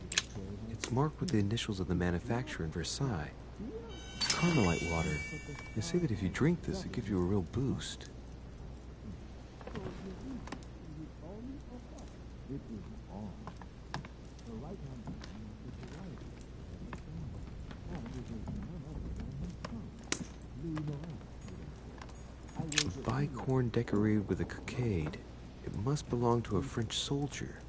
It's marked with the initials of the manufacturer in Versailles. It's Carmelite water. They say that if you drink this, it gives you a real boost. It is on. The right hand man is the right. And it is none other than himself, Louis Morin. A bicorn decorated with a cockade. It must belong to a French soldier.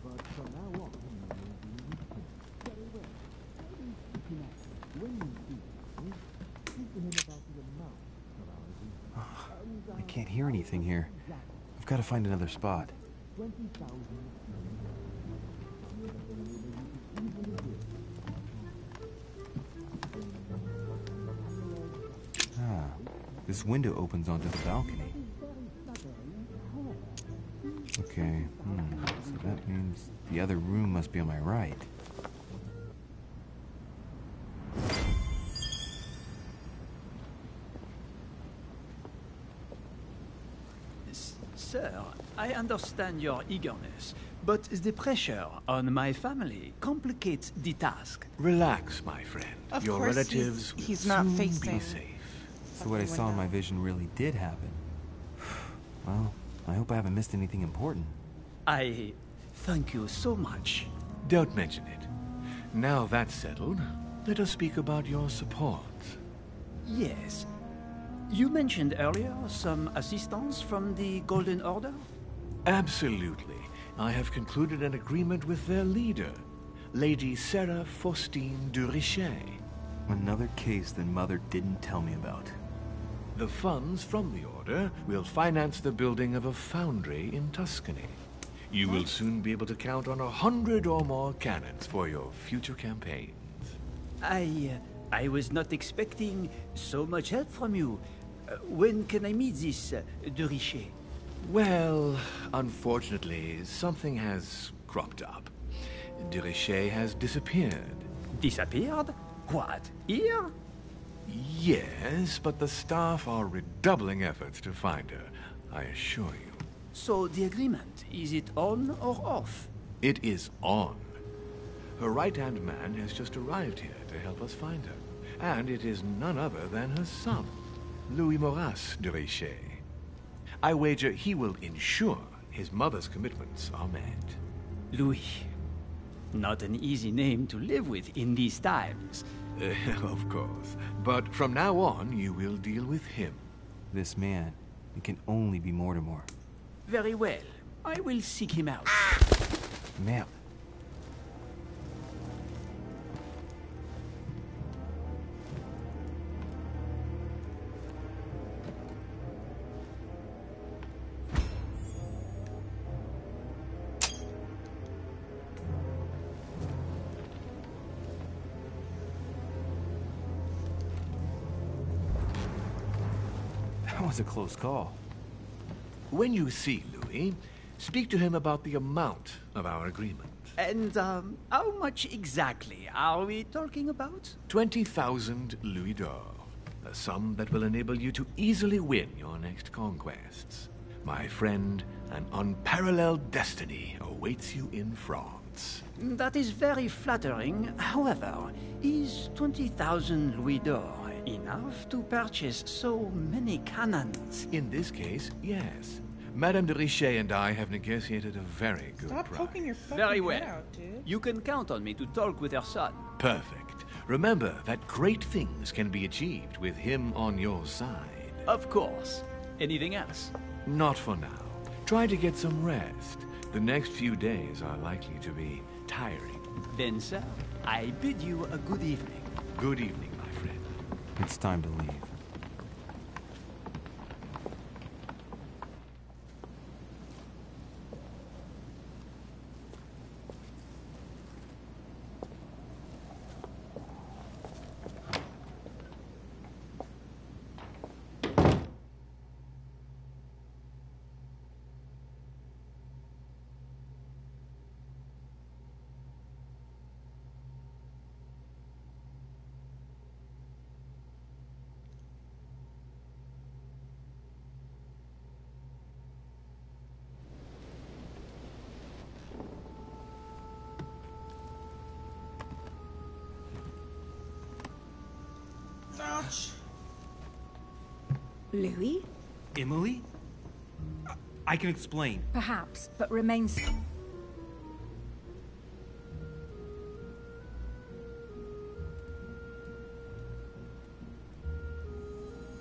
But from now on, you will be very well. When you speak to him about the amount of our agreement. I can't hear anything here. I've got to find another spot. 20,000. Ah, this window opens onto the balcony. Okay, so that means the other room must be on my right. Sir, I understand your eagerness, but the pressure on my family complicates the task. Relax, my friend. Of Your course relatives he's will not soon facing be safe. So what I saw in my vision really did happen. Well, I hope I haven't missed anything important. I thank you so much. Don't mention it. Now that's settled, let us speak about your support. Yes. You mentioned earlier some assistance from the Golden Order? Absolutely. I have concluded an agreement with their leader, Lady Sarah Faustine de Richet. Another case that Mother didn't tell me about. The funds from the order will finance the building of a foundry in Tuscany. You will soon be able to count on 100 or more cannons for your future campaigns. I was not expecting so much help from you. When can I meet this de Richet? Well, unfortunately, something has cropped up. De Richet has disappeared. Disappeared? What, here? Yes, but the staff are redoubling efforts to find her, I assure you. So the agreement, is it on or off? It is on. Her right-hand man has just arrived here to help us find her. And it is none other than her son, Louis Moras de Richet. I wager he will ensure his mother's commitments are met. Louis. Not an easy name to live with in these times. Of course. But from now on, you will deal with him. This man, it can only be Mortimer. Very well. I will seek him out. Merde. That was a close call. When you see Louis, speak to him about the amount of our agreement. And, how much exactly are we talking about? 20,000 louis d'or. A sum that will enable you to easily win your next conquests. My friend, an unparalleled destiny awaits you in France. That is very flattering. However, is 20,000 louis d'or enough to purchase so many cannons? In this case, yes. Madame de Richet and I have negotiated a very good Stop price. poking your fucking Very head well. out, dude. You can count on me to talk with her son. Perfect. Remember that great things can be achieved with him on your side. Of course. Anything else? Not for now. Try to get some rest. The next few days are likely to be tiring. Then, sir, I bid you a good evening. Good evening, my friend. It's time to leave. Ouch. Louis? Emily? I can explain. Perhaps, but remains...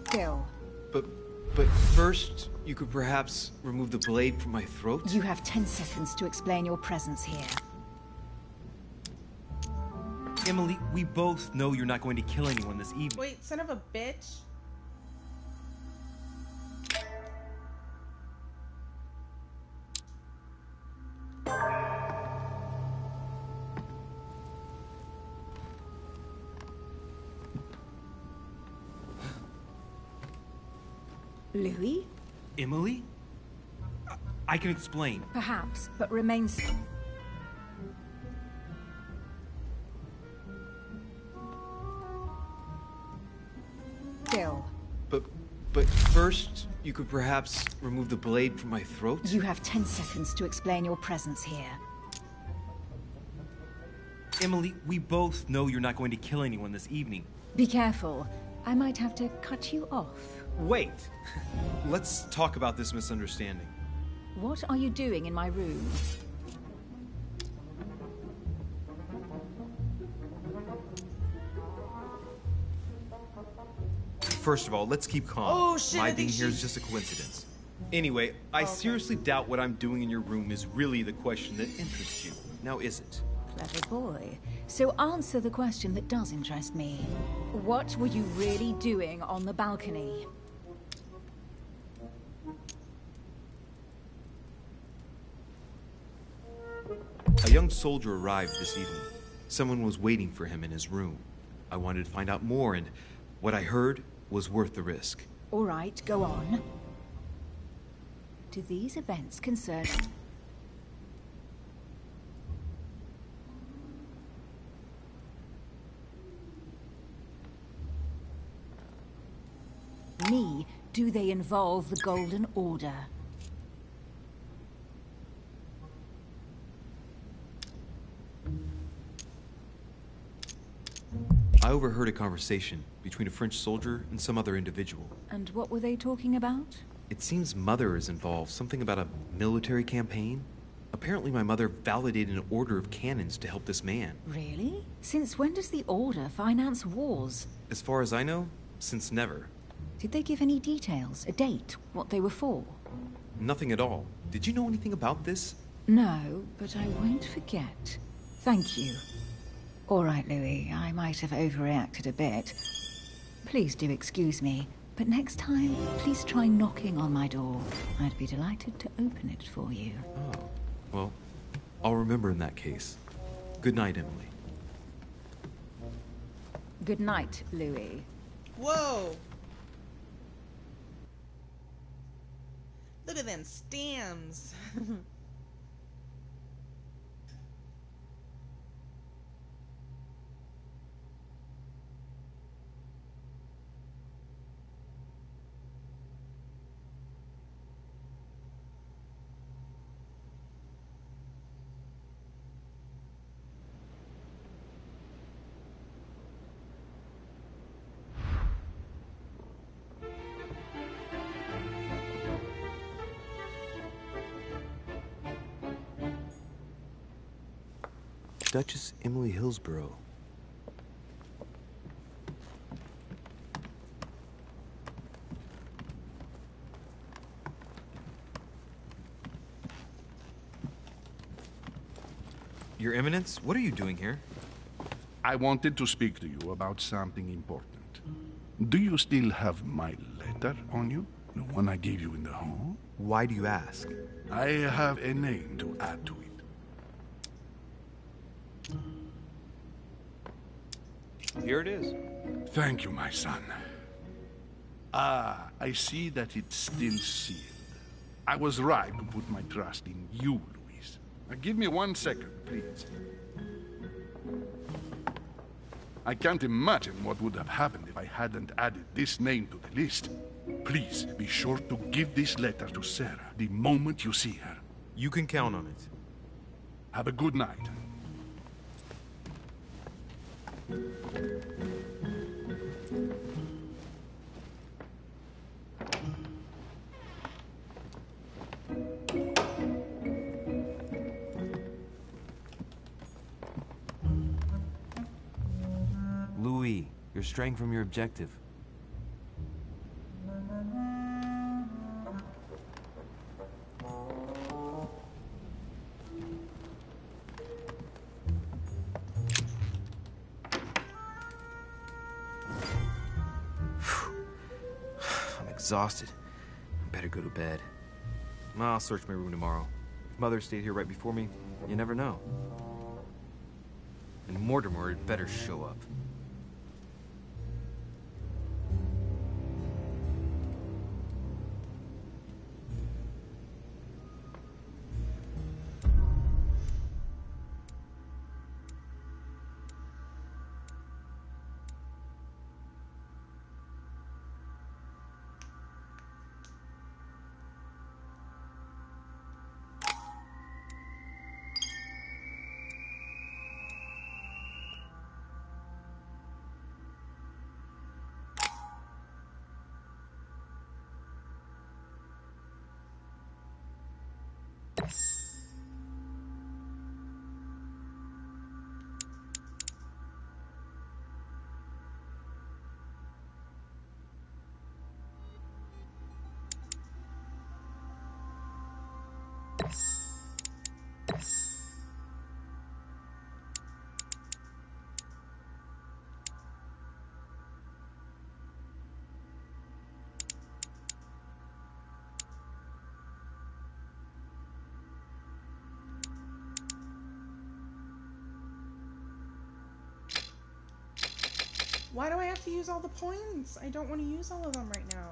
Still. But first, you could perhaps remove the blade from my throat? You have 10 seconds to explain your presence here. Emily, we both know you're not going to kill anyone this evening. Wait, son of a bitch. Louis? Emily? I can explain. Perhaps, but remains... Still. But first, you could perhaps remove the blade from my throat? You have 10 seconds to explain your presence here. Emily, we both know you're not going to kill anyone this evening. Be careful. I might have to cut you off. Wait! Let's talk about this misunderstanding. What are you doing in my room? First of all, let's keep calm. Oh, shit, I My think being here is she's- just a coincidence. Anyway, I seriously doubt what I'm doing in your room is really the question that interests you. Now, is it? Clever boy. So answer the question that does interest me. What were you really doing on the balcony? A young soldier arrived this evening. Someone was waiting for him in his room. I wanted to find out more, and what I heard was worth the risk. All right, go on. Do these events concern... me? Do they involve the Golden Order? I overheard a conversation between a French soldier and some other individual. And what were they talking about? It seems Mother is involved, something about a military campaign. Apparently my mother validated an order of cannons to help this man. Really? Since when does the Order finance wars? As far as I know, since never. Did they give any details? A date? What they were for? Nothing at all. Did you know anything about this? No, but I won't forget. Thank you. All right, Louis, I might have overreacted a bit. Please do excuse me, but next time, please try knocking on my door. I'd be delighted to open it for you. Oh, well, I'll remember in that case. Good night, Emily. Good night, Louis. Whoa! Look at them stems. Duchess Emily Hillsborough. Your Eminence, what are you doing here? I wanted to speak to you about something important. Do you still have my letter on you? The one I gave you in the hall? Why do you ask? I have a name to add to it. Here it is. Thank you, my son. Ah, I see that it's still sealed. I was right to put my trust in you, Luis. Now, give me 1 second, please. I can't imagine what would have happened if I hadn't added this name to the list. Please be sure to give this letter to Sarah the moment you see her. You can count on it. Have a good night. Louis, you're straying from your objective. I'm exhausted. I better go to bed. I'll search my room tomorrow. If Mother stayed here right before me, you never know. And Mortimer had better show up. Why do I have to use all the points? I don't want to use all of them right now.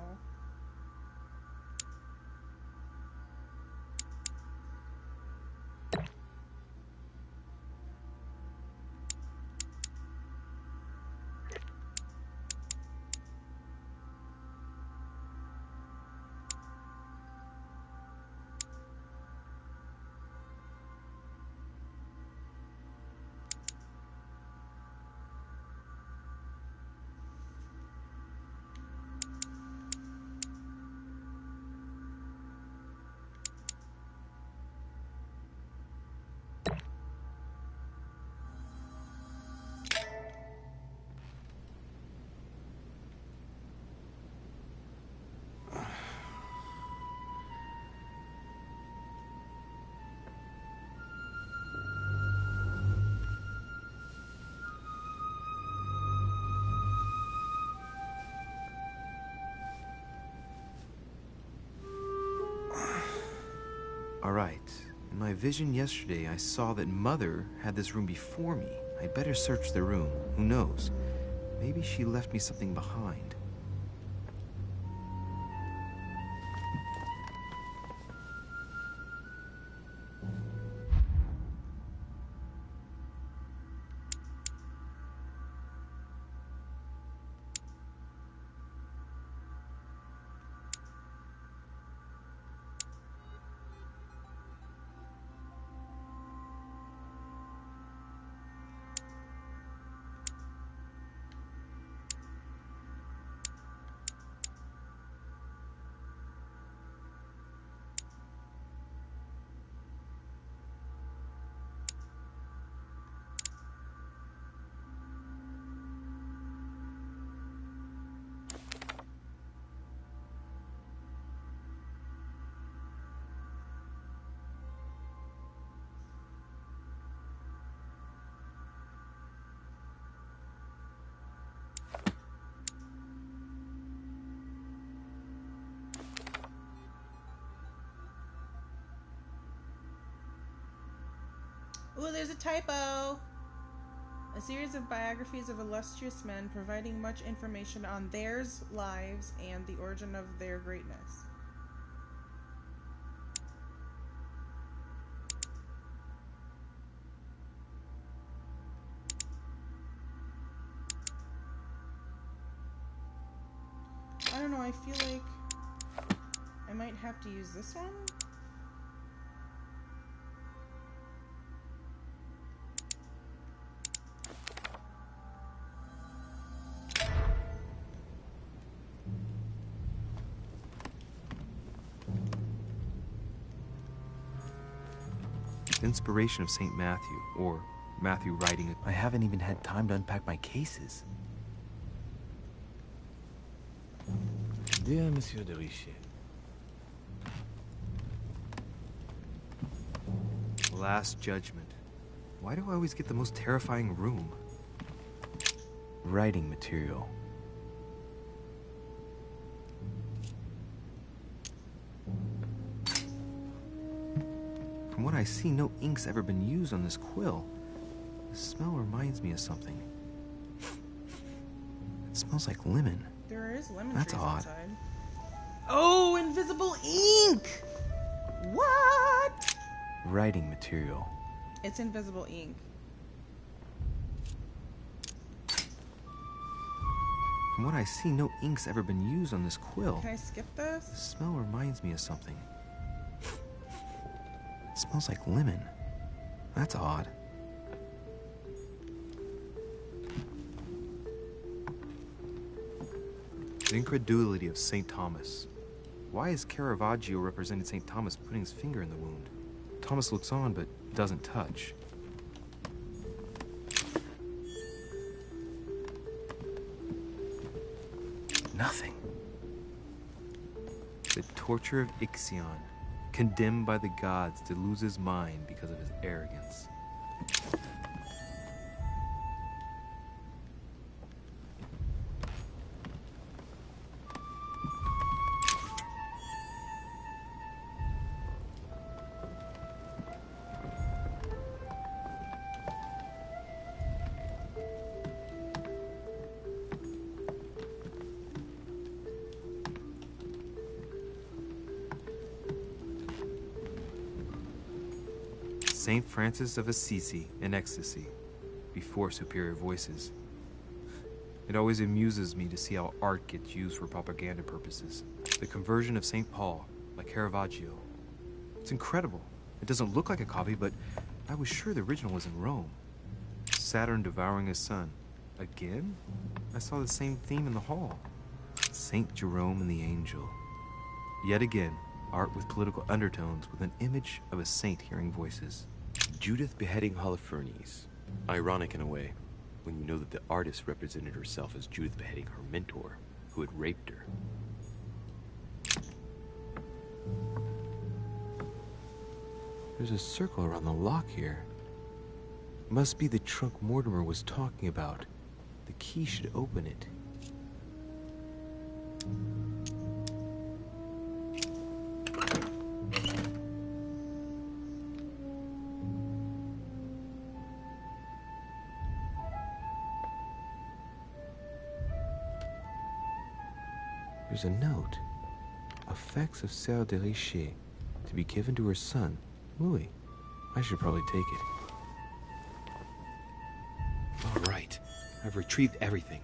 All right. In my vision yesterday, I saw that Mother had this room before me. I'd better search the room. Who knows? Maybe she left me something behind. Ooh, there's a typo! A series of biographies of illustrious men providing much information on their lives and the origin of their greatness. I don't know, I feel like I might have to use this one. Inspiration of St. Matthew, or Matthew writing it. I haven't even had time to unpack my cases. Dear Monsieur de Richet. Last Judgment. Why do I always get the most terrifying room? Writing material. From what I see, no ink's ever been used on this quill. The smell reminds me of something. It smells like lemon. There is lemon That's trees odd. inside. Oh, invisible ink! What? Writing material. It's invisible ink. From what I see, no ink's ever been used on this quill. Can I skip this? The smell reminds me of something. It smells like lemon. That's odd. The incredulity of St. Thomas. Why is Caravaggio represented St. Thomas putting his finger in the wound? Thomas looks on but doesn't touch. Nothing. The torture of Ixion, condemned by the gods to lose his mind because of his arrogance. Saint Francis of Assisi in ecstasy, before superior voices. It always amuses me to see how art gets used for propaganda purposes. The conversion of St. Paul by Caravaggio. It's incredible. It doesn't look like a copy, but I was sure the original was in Rome. Saturn devouring his son. Again? I saw the same theme in the hall. Saint Jerome and the Angel. Yet again, art with political undertones with an image of a saint hearing voices. Judith beheading Holofernes. Ironic in a way, when you know that the artist represented herself as Judith beheading her mentor, who had raped her. There's a circle around the lock here. Must be the trunk Mortimer was talking about. The key should open it. There's a note. Effects of Sœur de Richet, to be given to her son, Louis. I should probably take it. All right, I've retrieved everything.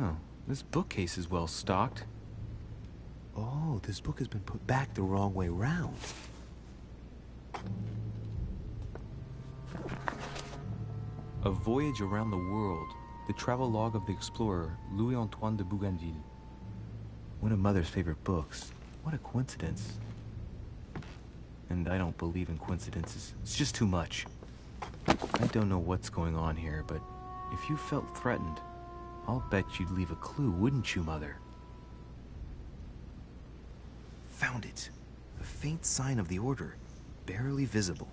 Oh, this bookcase is well stocked. Oh, this book has been put back the wrong way round. A Voyage Around the World, the travelogue of the explorer Louis-Antoine de Bougainville. One of Mother's favorite books. What a coincidence. And I don't believe in coincidences. It's just too much. I don't know what's going on here, but if you felt threatened, I'll bet you'd leave a clue, wouldn't you, Mother? Found it. A faint sign of the order, barely visible.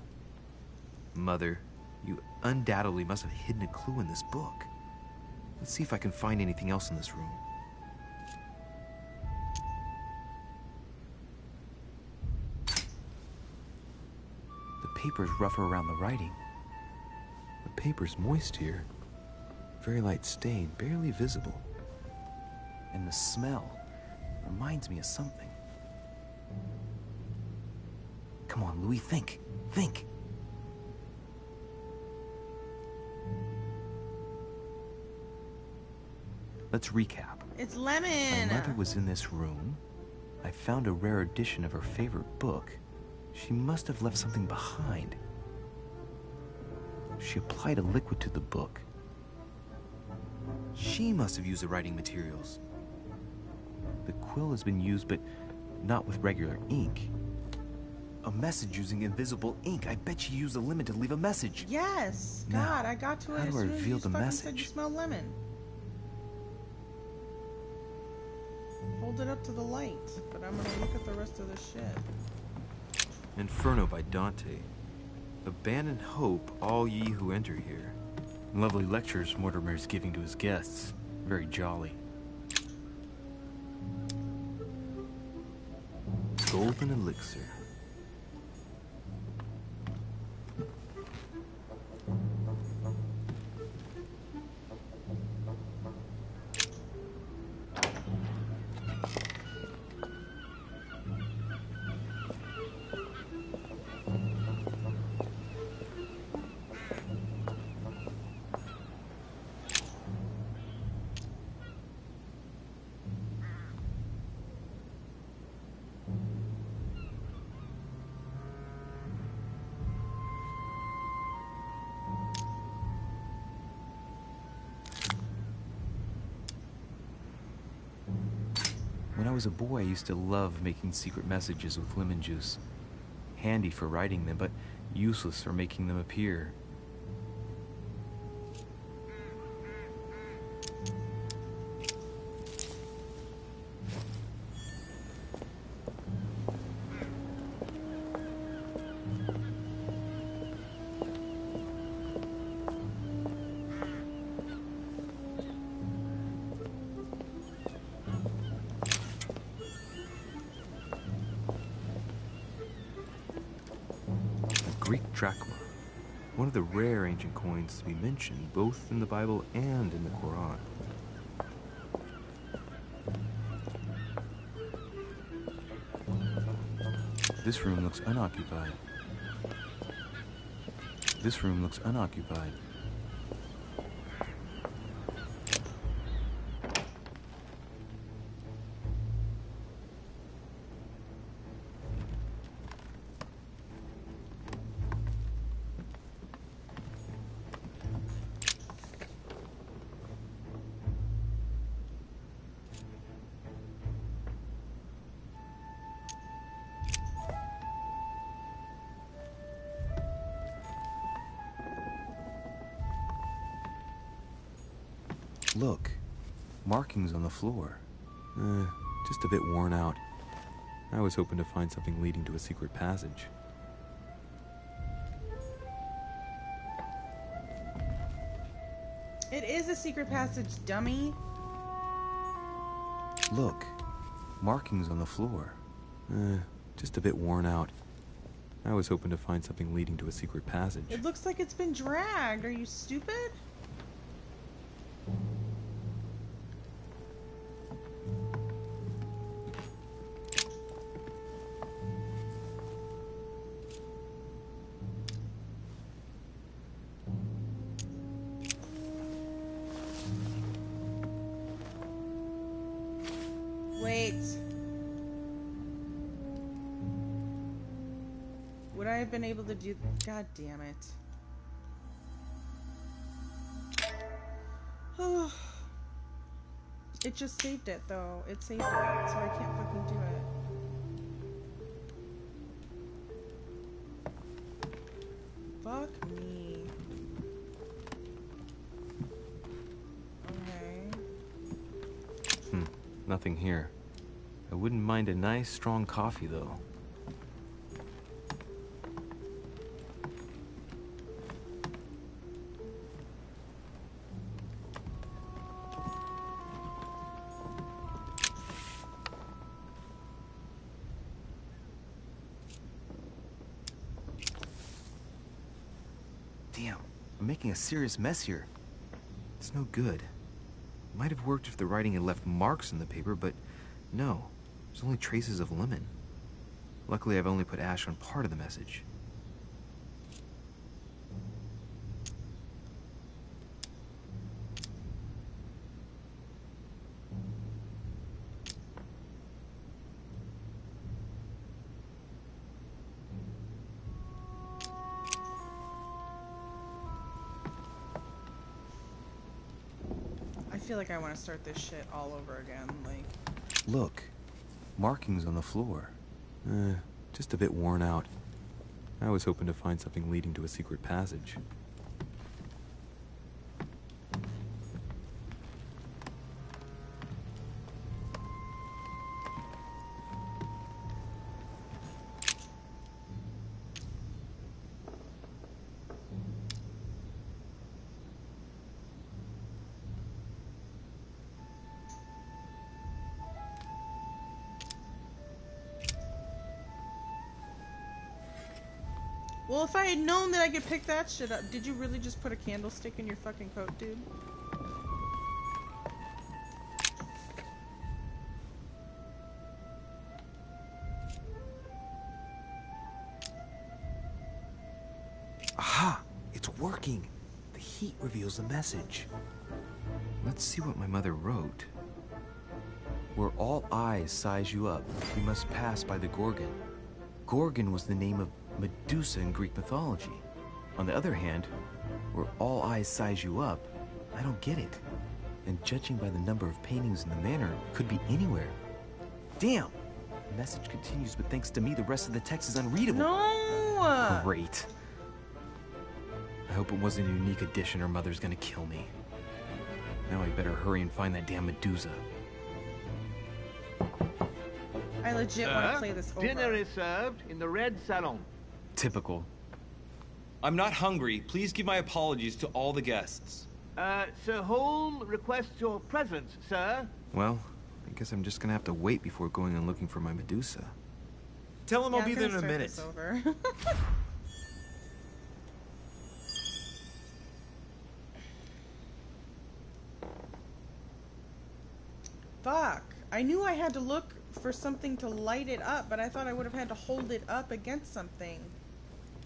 Mother, you undoubtedly must have hidden a clue in this book. Let's see if I can find anything else in this room. The paper's rougher around the writing. The paper's moist here. Very light stain, barely visible. And the smell reminds me of something. Come on, Louis, think. Think. Let's recap. It's lemon. My mother was in this room. I found a rare edition of her favorite book. She must have left something behind. She applied a liquid to the book. She must have used the writing materials. The quill has been used, but not with regular ink. A message using invisible ink. I bet she used the lemon to leave a message. Yes. Now, God, I got to it how as do I soon as reveal you the fucking said you message? smell lemon. Hold it up to the light, but I'm gonna look at the rest of the shit. Inferno by Dante. Abandon hope, all ye who enter here. Lovely lectures Mortimer's giving to his guests. Very jolly. Golden elixir. When I was a boy, I used to love making secret messages with lemon juice. Handy for writing them, but useless for making them appear. Greek drachma, one of the rare ancient coins to be mentioned both in the Bible and in the Quran. This room looks unoccupied. This room looks unoccupied. Look, markings on the floor. Just a bit worn out. I was hoping to find something leading to a secret passage. It is a secret passage, dummy. Look, markings on the floor. Just a bit worn out. I was hoping to find something leading to a secret passage. It looks like it's been dragged. Are you stupid? Wait. Would I have been able to do... God damn it. It just saved it, though. It saved it, so I can't fucking do it. Fuck me. Okay. Nothing here. I wouldn't mind a nice, strong coffee, though. I'm making a serious mess here. It's no good. It might have worked if the writing had left marks in the paper, but no. There's only traces of lemon. Luckily, I've only put ash on part of the message. I feel like I want to start this shit all over again, like... Look. Markings on the floor. Just a bit worn out. I was hoping to find something leading to a secret passage. Well, if I had known that I could pick that shit up... Did you really just put a candlestick in your fucking coat, dude? Aha! It's working! The heat reveals the message. Let's see what my mother wrote. Where all eyes size you up, you must pass by the Gorgon. Gorgon was the name of Medusa in Greek mythology. On the other hand, where all eyes size you up, I don't get it. And judging by the number of paintings in the manor, it could be anywhere. Damn! The message continues, but thanks to me, the rest of the text is unreadable. No! Great. I hope it wasn't a unique edition or Mother's gonna kill me. Now I better hurry and find that damn Medusa. I legit want to play this over. Dinner is served in the red salon. Typical. I'm not hungry. Please give my apologies to all the guests. Sir Holm requests your presence, sir. Well, I guess I'm just gonna have to wait before going and looking for my Medusa. Tell him Yeah, I'll be I'm there gonna in a start minute. this over. Fuck. I knew I had to look for something to light it up, but I thought I would have had to hold it up against something.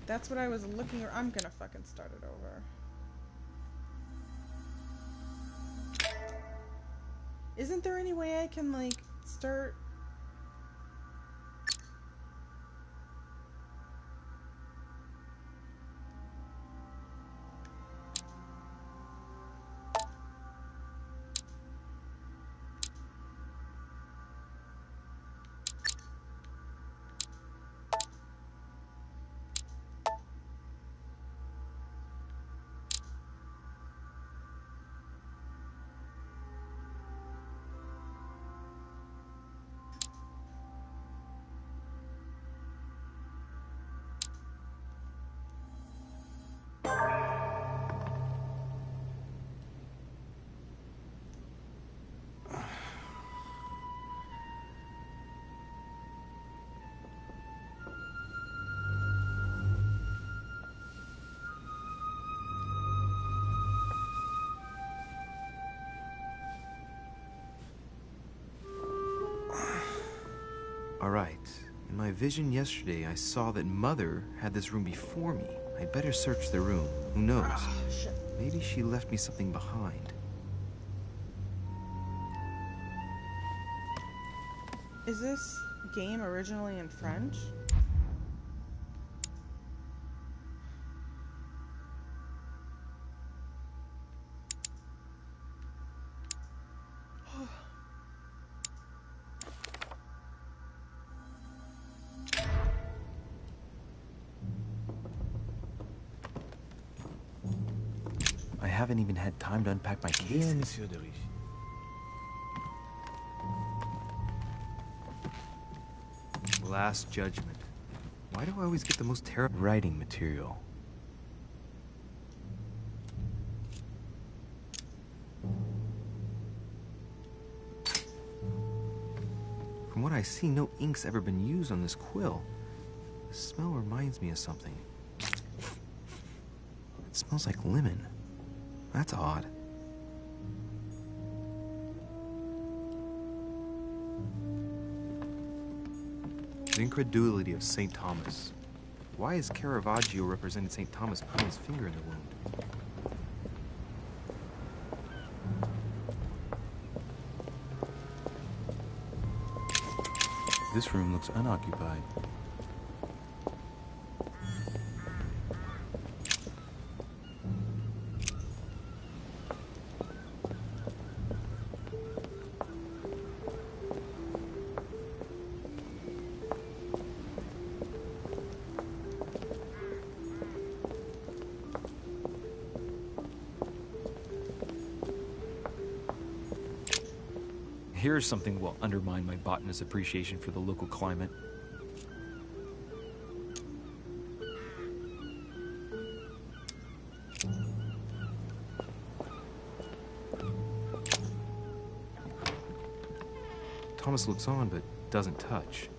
That's what I was looking for. I'm gonna fucking start it over. Isn't there any way I can, like, start... Alright. In my vision yesterday, I saw that Mother had this room before me. I'd better search the room. Who knows? Maybe she left me something behind. Is this game originally in French? I haven't even had time to unpack my cases. Monsieur de Riche. Last Judgment. Why do I always get the most terrible writing material? From what I see, no ink's ever been used on this quill. The smell reminds me of something. It smells like lemon. That's odd. The incredulity of St. Thomas. Why is Caravaggio representing St. Thomas putting his finger in the wound? This room looks unoccupied. Here's something will undermine my botanist's appreciation for the local climate. Thomas looks on, but doesn't touch.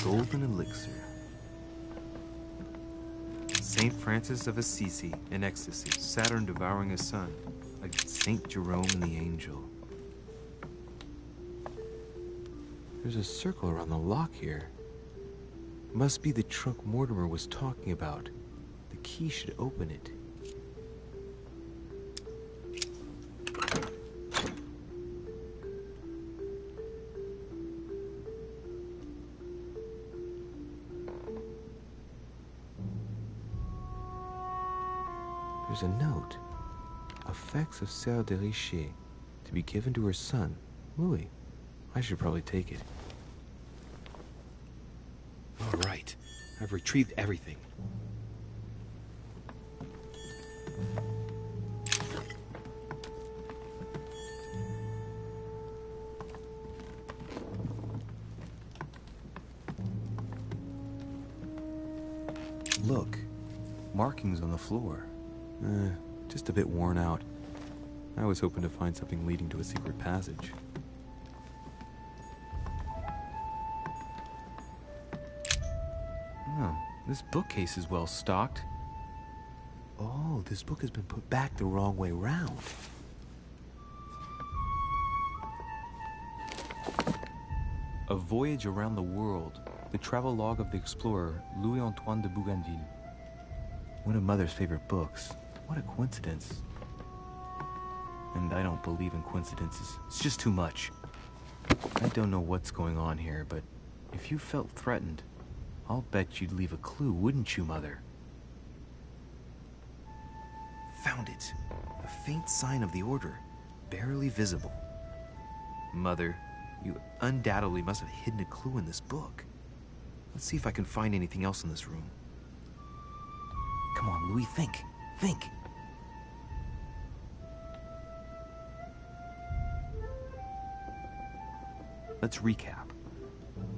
Golden elixir. Saint Francis of Assisi in ecstasy, Saturn devouring his son, like Saint Jerome and the angel. There's a circle around the lock here. Must be the trunk Mortimer was talking about. The key should open it. There's a note. Effects of Sœur de Richer, to be given to her son, Louis. I should probably take it. All right. I've retrieved everything. Look. Markings on the floor. Just a bit worn out. I was hoping to find something leading to a secret passage. Oh, this bookcase is well stocked. Oh, this book has been put back the wrong way round. A Voyage Around the World. The travelogue of the explorer Louis-Antoine de Bougainville. One of Mother's favorite books. What a coincidence. And I don't believe in coincidences. It's just too much. I don't know what's going on here, but if you felt threatened, I'll bet you'd leave a clue, wouldn't you, Mother? Found it. A faint sign of the order, barely visible. Mother, you undoubtedly must have hidden a clue in this book. Let's see if I can find anything else in this room. Come on, Louis, think. Think. Let's recap.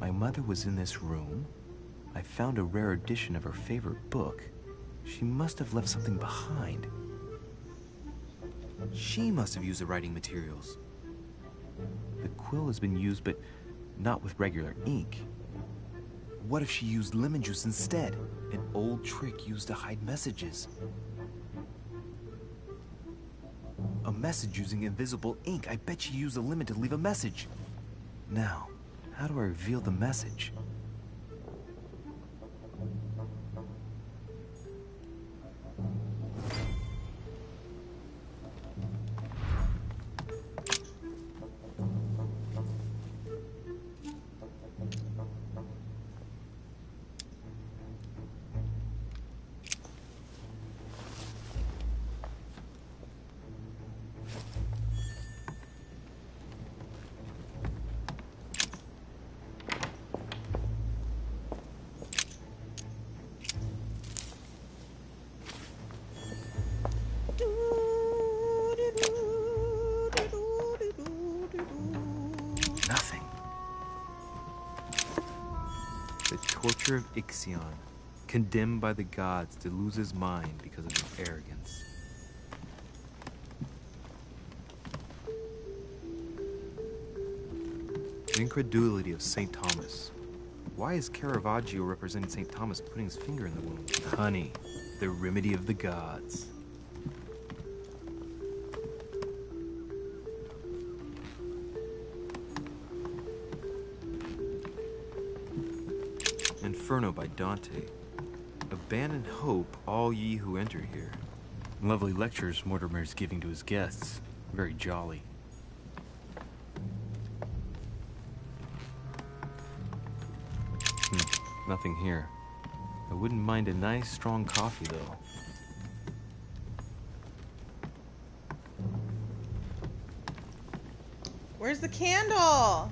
My mother was in this room. I found a rare edition of her favorite book. She must have left something behind. She must have used the writing materials. The quill has been used, but not with regular ink. What if she used lemon juice instead? An old trick used to hide messages. A message using invisible ink. I bet she used the lemon to leave a message. Now, how do I reveal the message? Nothing. The torture of Ixion, condemned by the gods to lose his mind because of his arrogance. The incredulity of St. Thomas. Why is Caravaggio representing St. Thomas putting his finger in the wound? Honey, the remedy of the gods. Inferno by Dante. Abandon hope, all ye who enter here. Lovely lectures Mortimer's giving to his guests. Very jolly. Nothing here. I wouldn't mind a nice, strong coffee, though. Where's the candle?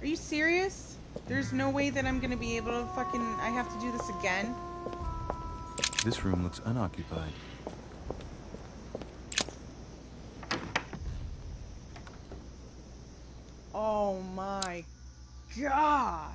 Are you serious? There's no way that I'm gonna be able to I have to do this again? This room looks unoccupied. Oh my god.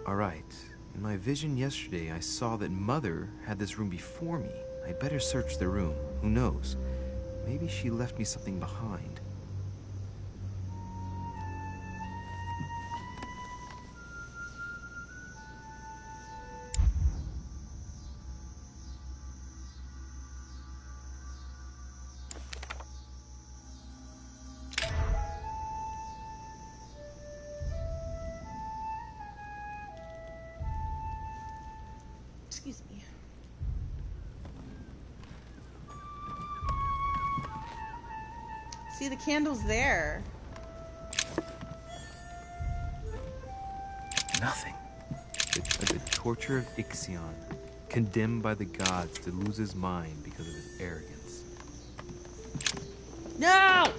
All right. In my vision yesterday, I saw that Mother had this room before me. I'd better search the room. Who knows? Maybe she left me something behind. Excuse me. See, the candle's there. Nothing. The torture of Ixion, condemned by the gods to lose his mind because of his arrogance. No!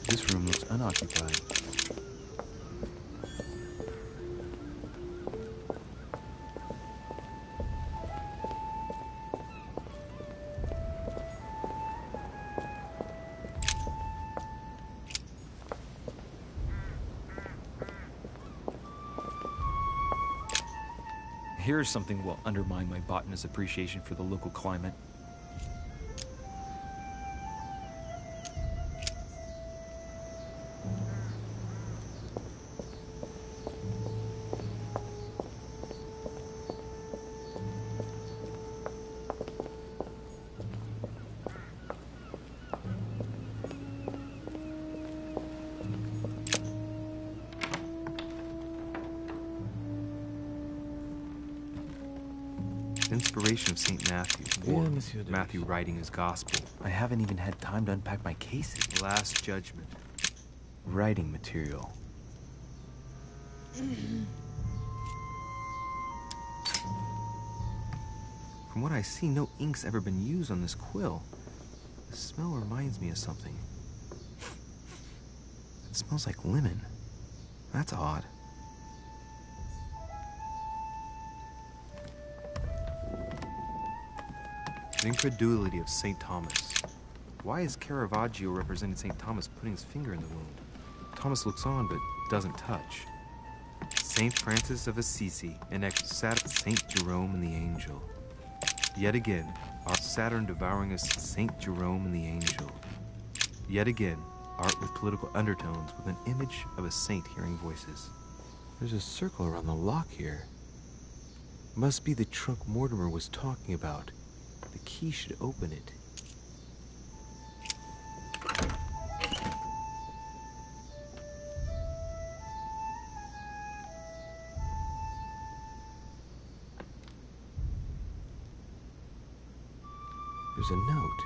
This room looks unoccupied. Here's something will undermine my botanist's appreciation for the local climate. Inspiration of St. Matthew. Or Matthew writing his gospel. I haven't even had time to unpack my cases. Last Judgment. Writing material. From what I see, no ink's ever been used on this quill. The smell reminds me of something. It smells like lemon. That's odd. The incredulity of St. Thomas. Why is Caravaggio representing St. Thomas putting his finger in the wound? Thomas looks on but doesn't touch. St. Francis of Assisi, and St. Jerome and the Angel. Yet again, art Saturn devouring us Saint Jerome and the Angel. Yet again, art with political undertones with an image of a saint hearing voices. There's a circle around the lock here. Must be the trunk Mortimer was talking about. The key should open it. There's a note.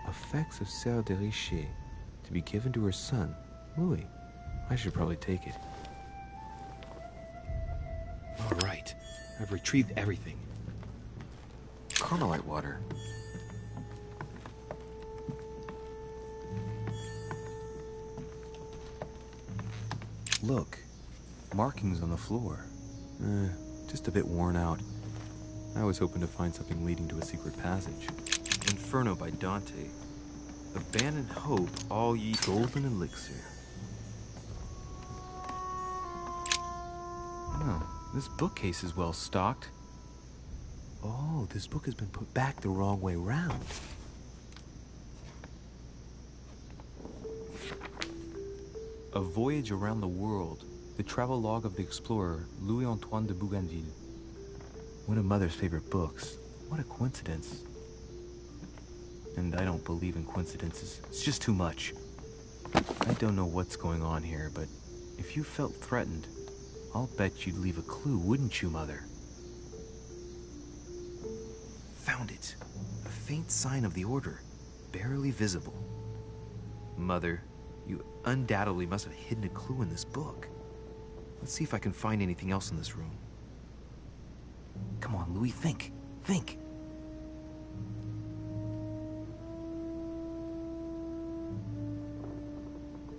Effects of Sœur de Richer, to be given to her son, Louis. I should probably take it. All right. I've retrieved everything. Carmelite water. Look. Markings on the floor. Just a bit worn out. I was hoping to find something leading to a secret passage. Inferno by Dante. Abandon hope, all ye golden elixir. Oh, this bookcase is well stocked. Oh, this book has been put back the wrong way round. A Voyage Around the World. The travelogue of the explorer Louis-Antoine de Bougainville. One of Mother's favorite books. What a coincidence. And I don't believe in coincidences. It's just too much. I don't know what's going on here, but if you felt threatened, I'll bet you'd leave a clue, wouldn't you, Mother? Found it. A faint sign of the order. Barely visible. Mother, you undoubtedly must have hidden a clue in this book. Let's see if I can find anything else in this room. Come on, Louis, think. Think.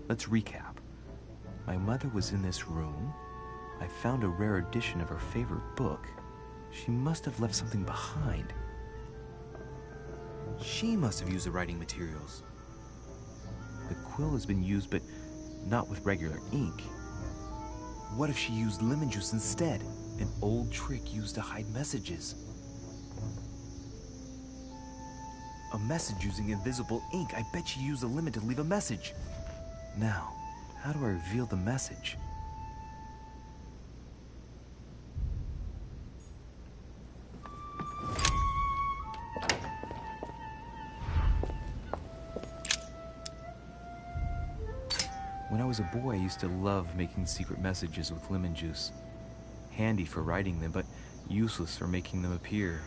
Let's recap. My mother was in this room. I found a rare edition of her favorite book. She must have left something behind. She must have used the writing materials. The quill has been used, but not with regular ink. What if she used lemon juice instead? An old trick used to hide messages. A message using invisible ink. I bet she used a lemon to leave a message. Now, how do I reveal the message? When I was a boy, I used to love making secret messages with lemon juice. Handy for writing them, but useless for making them appear.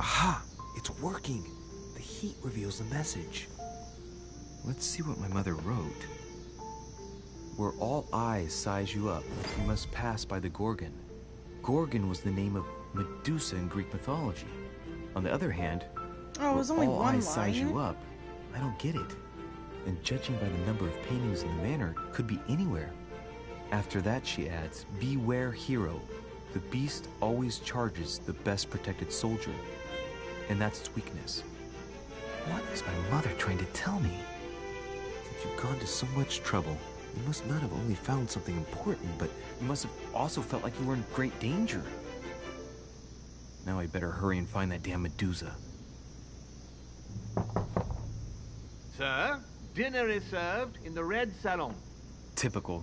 Aha! It's working! The heat reveals the message. Let's see what my mother wrote. Where all eyes size you up, you must pass by the Gorgon. Gorgon was the name of Medusa in Greek mythology. On the other hand, Oh, it was only all one eyes size line. you up. I don't get it. And judging by the number of paintings in the manor, it could be anywhere. After that, she adds, beware hero. The beast always charges the best protected soldier. And that's its weakness. What is my mother trying to tell me? Since you've gone to so much trouble, you must not have only found something important, but you must have also felt like you were in great danger. Now I better hurry and find that damn Medusa. Sir, dinner is served in the red salon. Typical.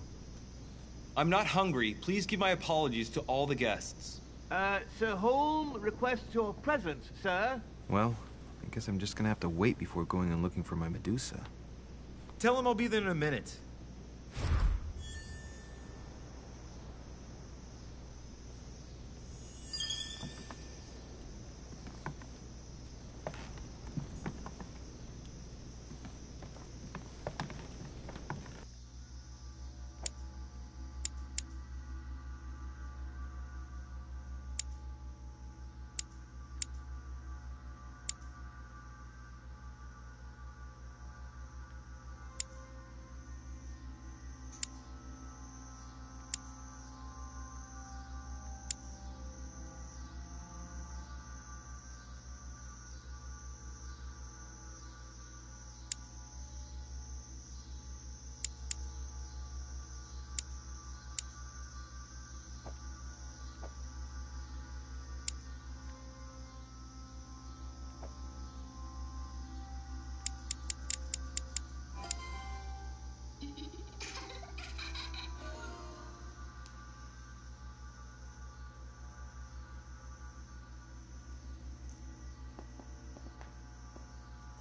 I'm not hungry. Please give my apologies to all the guests. Sir Holm requests your presence, sir. Well, I guess I'm just gonna have to wait before going and looking for my Medusa. Tell him I'll be there in a minute.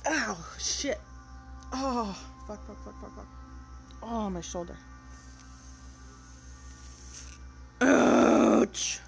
Ow, shit. Oh, fuck. Oh, my shoulder. Ouch.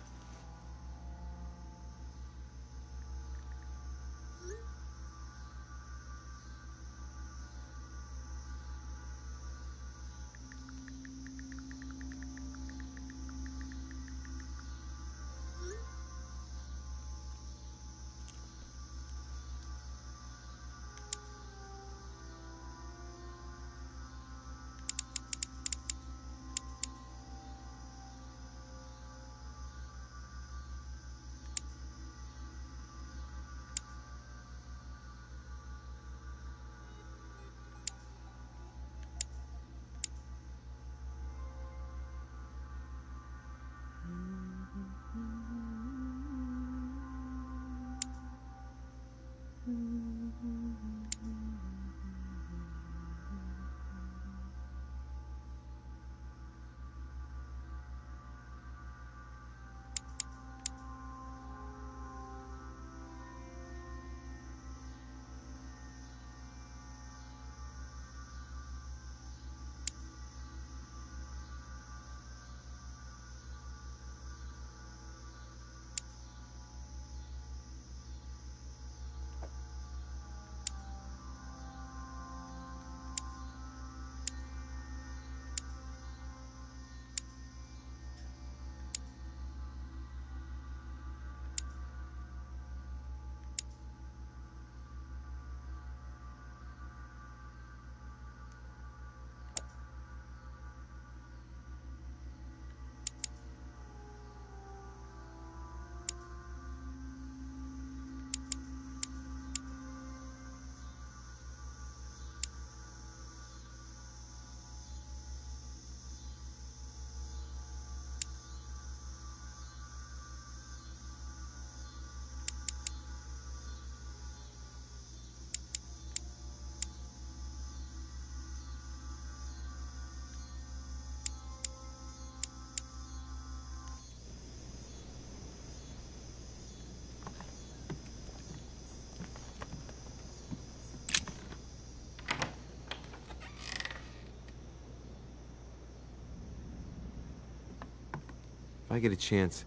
If I get a chance,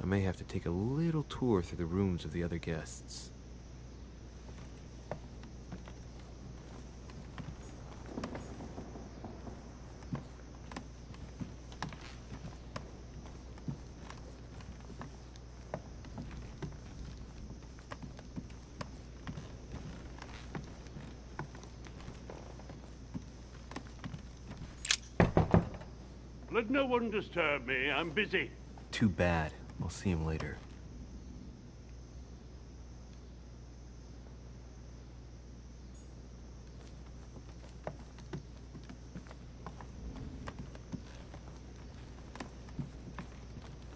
I may have to take a little tour through the rooms of the other guests. Let no one disturb me. I'm busy. Too bad. I'll see him later.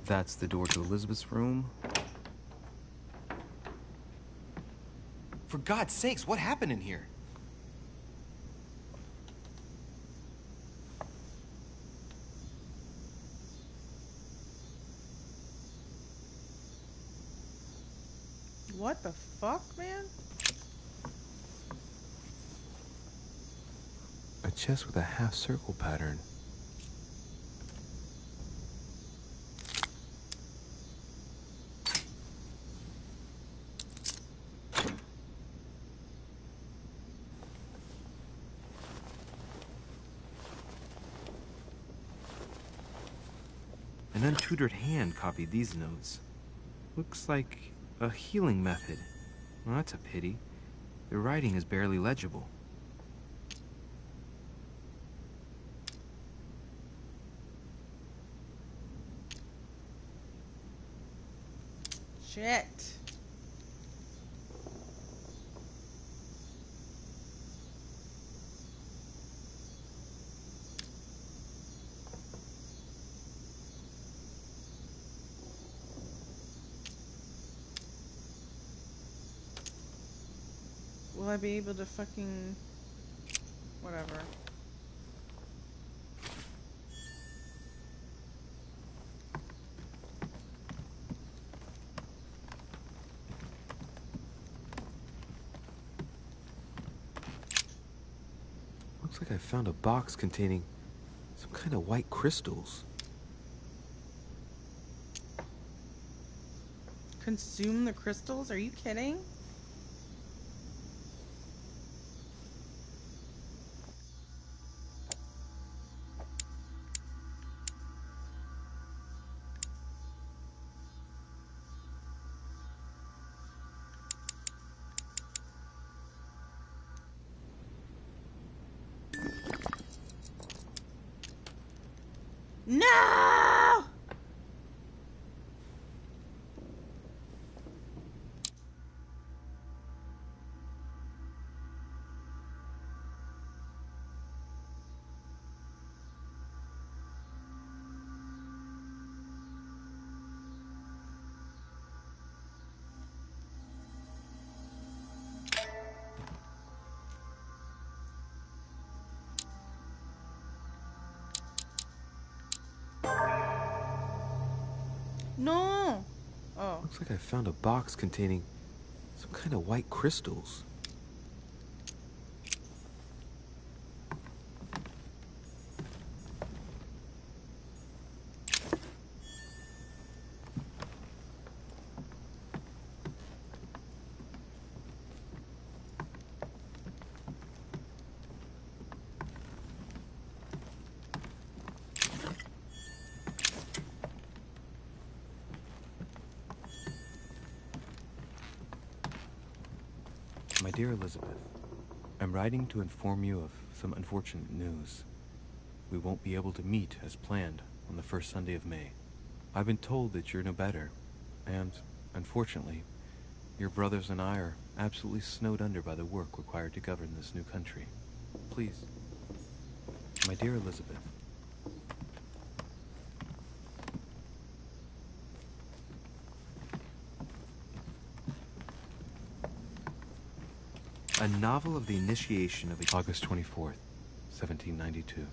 That's the door to Elizabeth's room. For God's sakes, what happened in here? What the fuck, man? A chest with a half-circle pattern. An untutored hand copied these notes. Looks like a healing method. Well, that's a pity. The writing is barely legible. Shit. Will I be able to fucking... whatever. Looks like I found a box containing some kind of white crystals. Consume the crystals? Are you kidding? No! No! Oh. Looks like I found a box containing some kind of white crystals. My dear Elizabeth, I'm writing to inform you of some unfortunate news. We won't be able to meet as planned on the first Sunday of May. I've been told that you're no better, and, unfortunately, your brothers and I are absolutely snowed under by the work required to govern this new country. Please, my dear Elizabeth, a novel of the initiation of August 24th, 1792.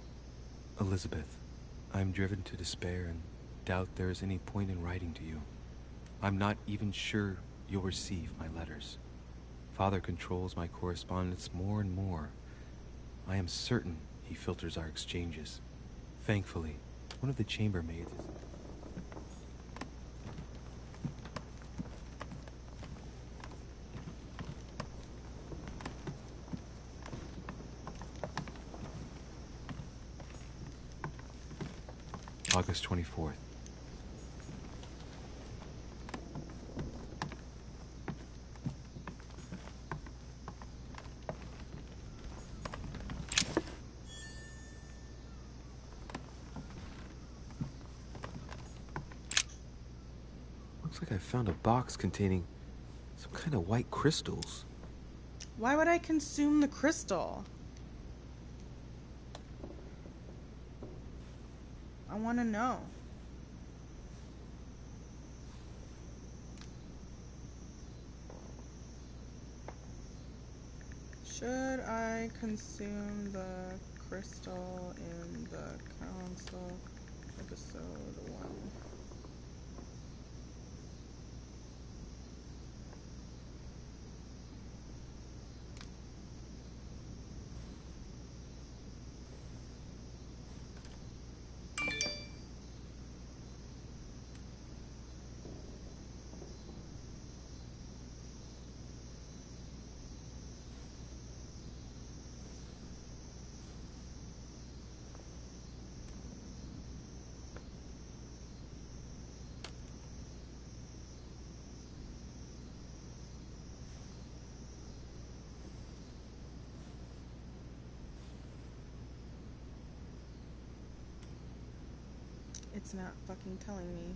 Elizabeth, I'm driven to despair and doubt there is any point in writing to you. I'm not even sure you'll receive my letters. Father controls my correspondence more and more. I am certain he filters our exchanges. Thankfully, one of the chambermaids is... August 24th. Looks like I found a box containing some kind of white crystals. Why would I consume the crystal? I want to know. Should I consume the crystal in the council episode 1? It's not fucking telling me.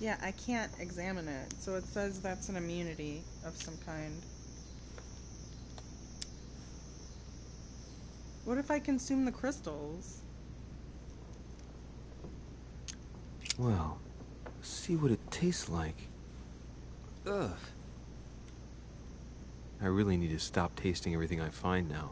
Yeah, I can't examine it, so it says that's an immunity of some kind. What if I consume the crystals? Well, see what it tastes like. Ugh. I really need to stop tasting everything I find now.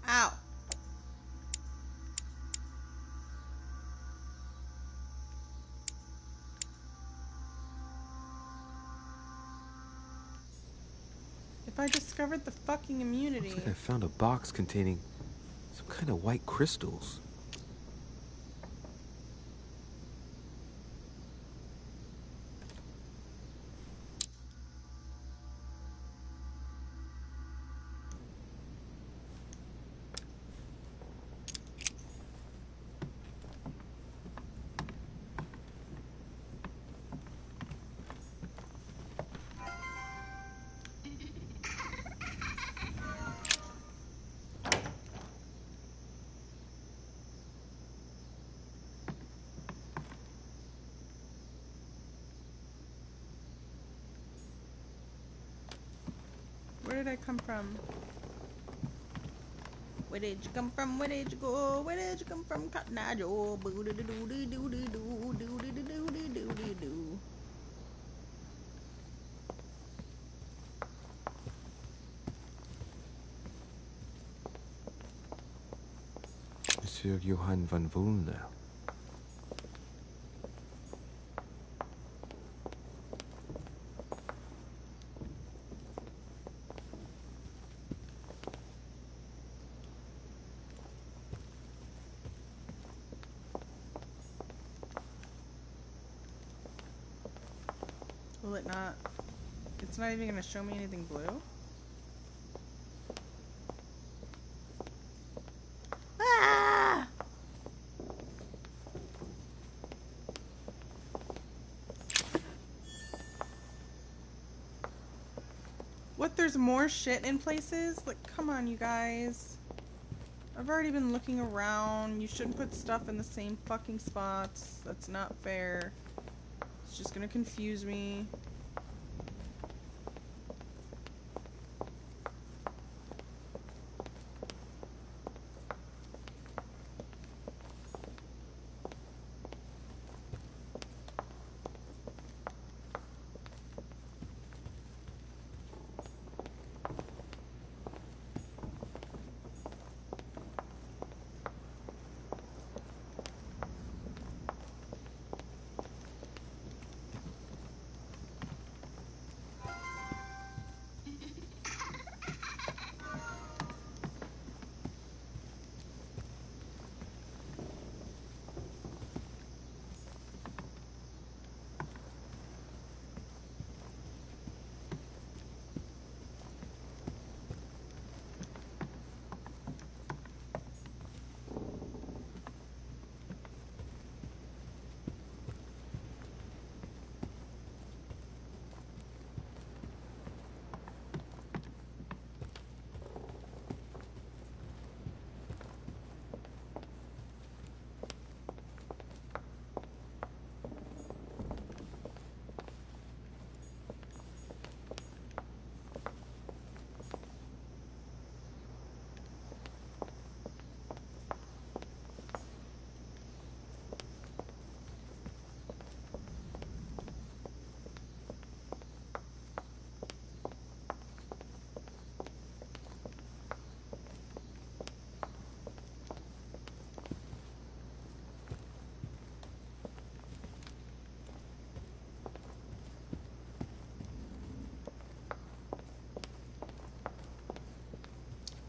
Ow! If I discovered the fucking immunity... Looks like I found a box containing some kind of white crystals. Where did I come from? Where did you come from? Where did you go? Where did you come from, Cotton Eye Joe? Boo-doo-doo-doo-doo-doo-doo-doo-doo-doo-doo-doo. Monsieur Johann van Vulner. Will it not? It's not even gonna show me anything blue? Ah! What, there's more shit in places? Like, come on, you guys. I've already been looking around. You shouldn't put stuff in the same fucking spots. That's not fair. It's just gonna confuse me.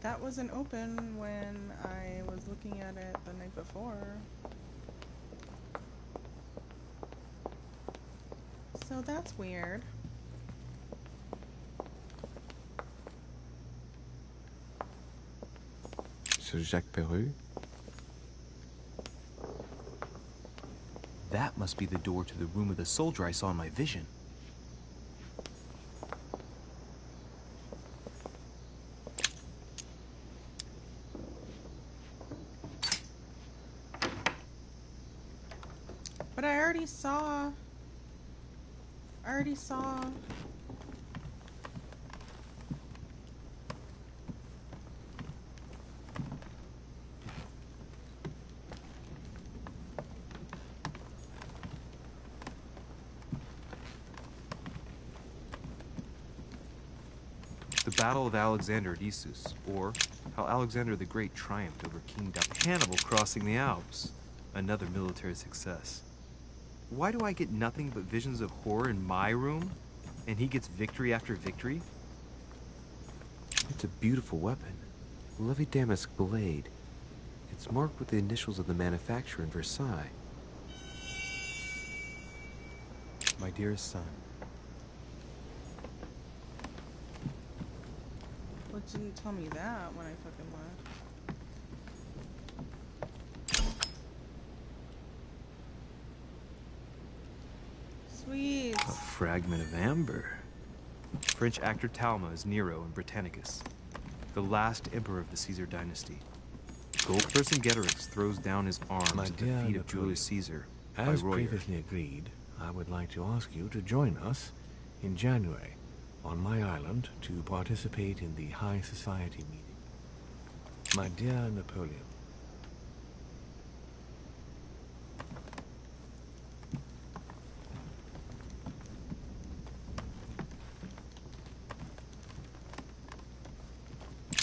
That wasn't open when I was looking at it the night before. So that's weird. So Jacques Perru? That must be the door to the room of the soldier I saw in my vision. But I already saw. The Battle of Alexander at Issus, or how Alexander the Great triumphed over King Hannibal crossing the Alps. Another military success. Why do I get nothing but visions of horror in my room, and he gets victory after victory? It's a beautiful weapon. Lovely damask blade. It's marked with the initials of the manufacturer in Versailles. My dearest son, Well, it didn't tell me that when I fucking left. Sweet. A fragment of amber. French actor Talma is Nero in Britannicus, the last emperor of the Caesar dynasty. Vercingetorix throws down his arms My at the dear feet of Napoleon, Julius Caesar by As Royer. previously agreed, I would like to ask you to join us in January on my island to participate in the High Society meeting. My dear Napoleon,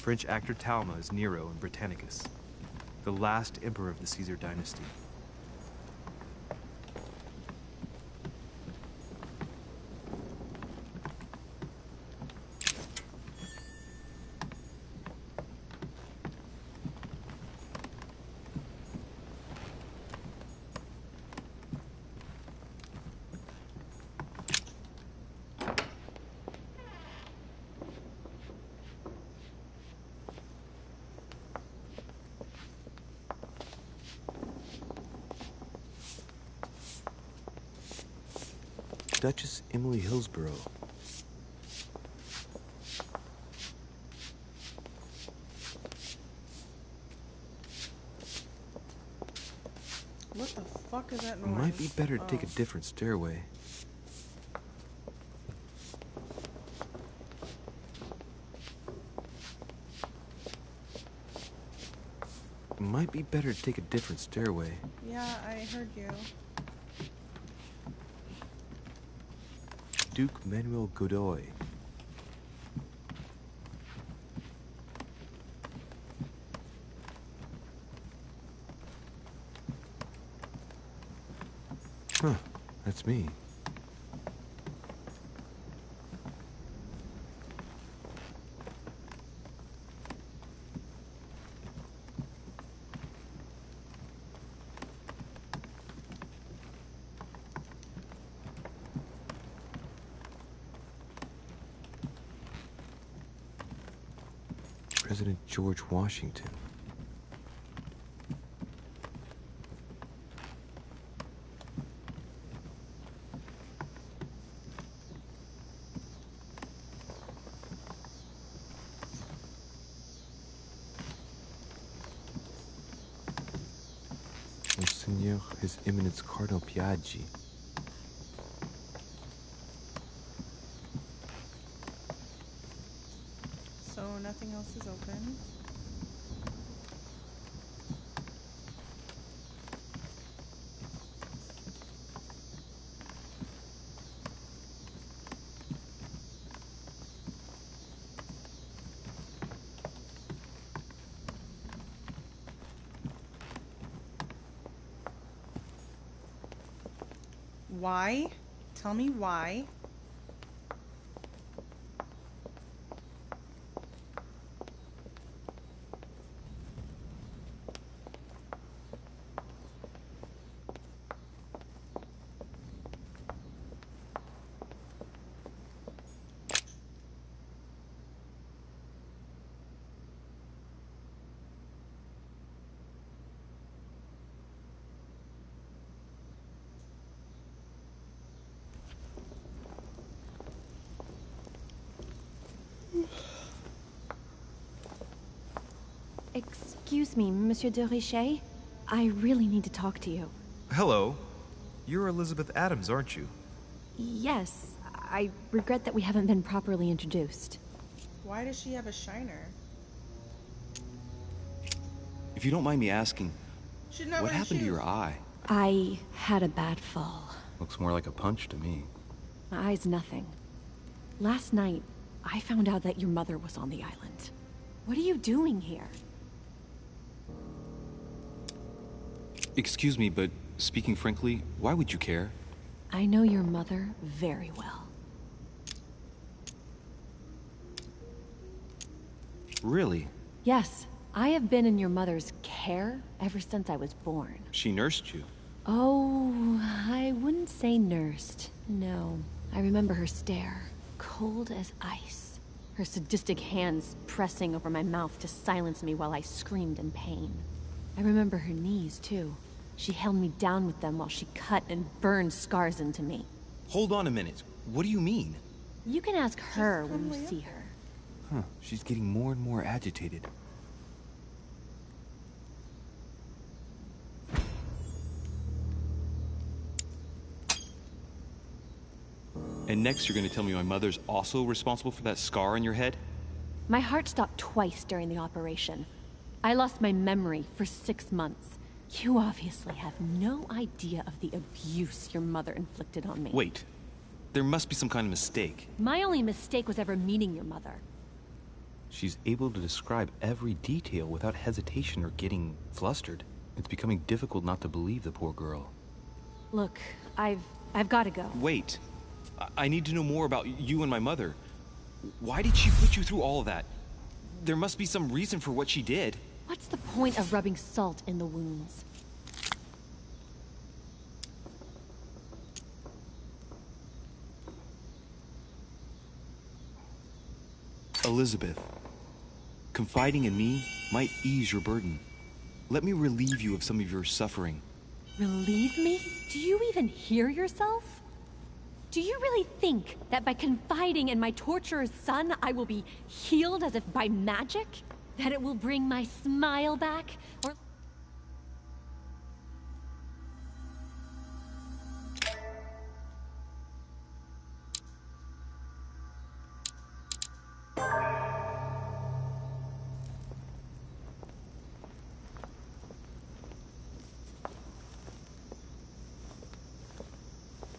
French actor Talma is Nero in Britannicus, the last emperor of the Caesar dynasty. Duchess Emily Hillsborough. What the fuck is that It noise? might be better to take a different stairway. It might be better to take a different stairway. Yeah, I heard you. Duke Manuel Godoy. Huh, that's me. President George Washington. Monseigneur His Eminence Cardinal Piaggi. So nothing else is open. Why? Tell me why. Excuse me, Monsieur de Richet. I really need to talk to you. Hello. You're Elizabeth Adams, aren't you? Yes. I regret that we haven't been properly introduced. Why does she have a shiner? If you don't mind me asking, She's not what wearing happened to shoes. your eye? I had a bad fall. Looks more like a punch to me. My eye's nothing. Last night, I found out that your mother was on the island. What are you doing here? Excuse me, but speaking frankly, why would you care? I know your mother very well. Really? Yes, I have been in your mother's care ever since I was born. She nursed you. Oh, I wouldn't say nursed. No. I remember her stare, cold as ice. Her sadistic hands pressing over my mouth to silence me while I screamed in pain. I remember her knees, too. She held me down with them while she cut and burned scars into me. Hold on a minute. What do you mean? You can ask her when you see her. Huh, she's getting more and more agitated. And next you're going to tell me my mother's also responsible for that scar on your head? My heart stopped twice during the operation. I lost my memory for 6 months. You obviously have no idea of the abuse your mother inflicted on me. Wait. There must be some kind of mistake. My only mistake was ever meeting your mother. She's able to describe every detail without hesitation or getting flustered. It's becoming difficult not to believe the poor girl. Look, I've got to go. Wait. I need to know more about you and my mother. Why did she put you through all of that? There must be some reason for what she did. What's the point of rubbing salt in the wounds? Elizabeth, confiding in me might ease your burden. Let me relieve you of some of your suffering. Relieve me? Do you even hear yourself? Do you really think that by confiding in my torturer's son, I will be healed as if by magic? That it will bring my smile back? Or...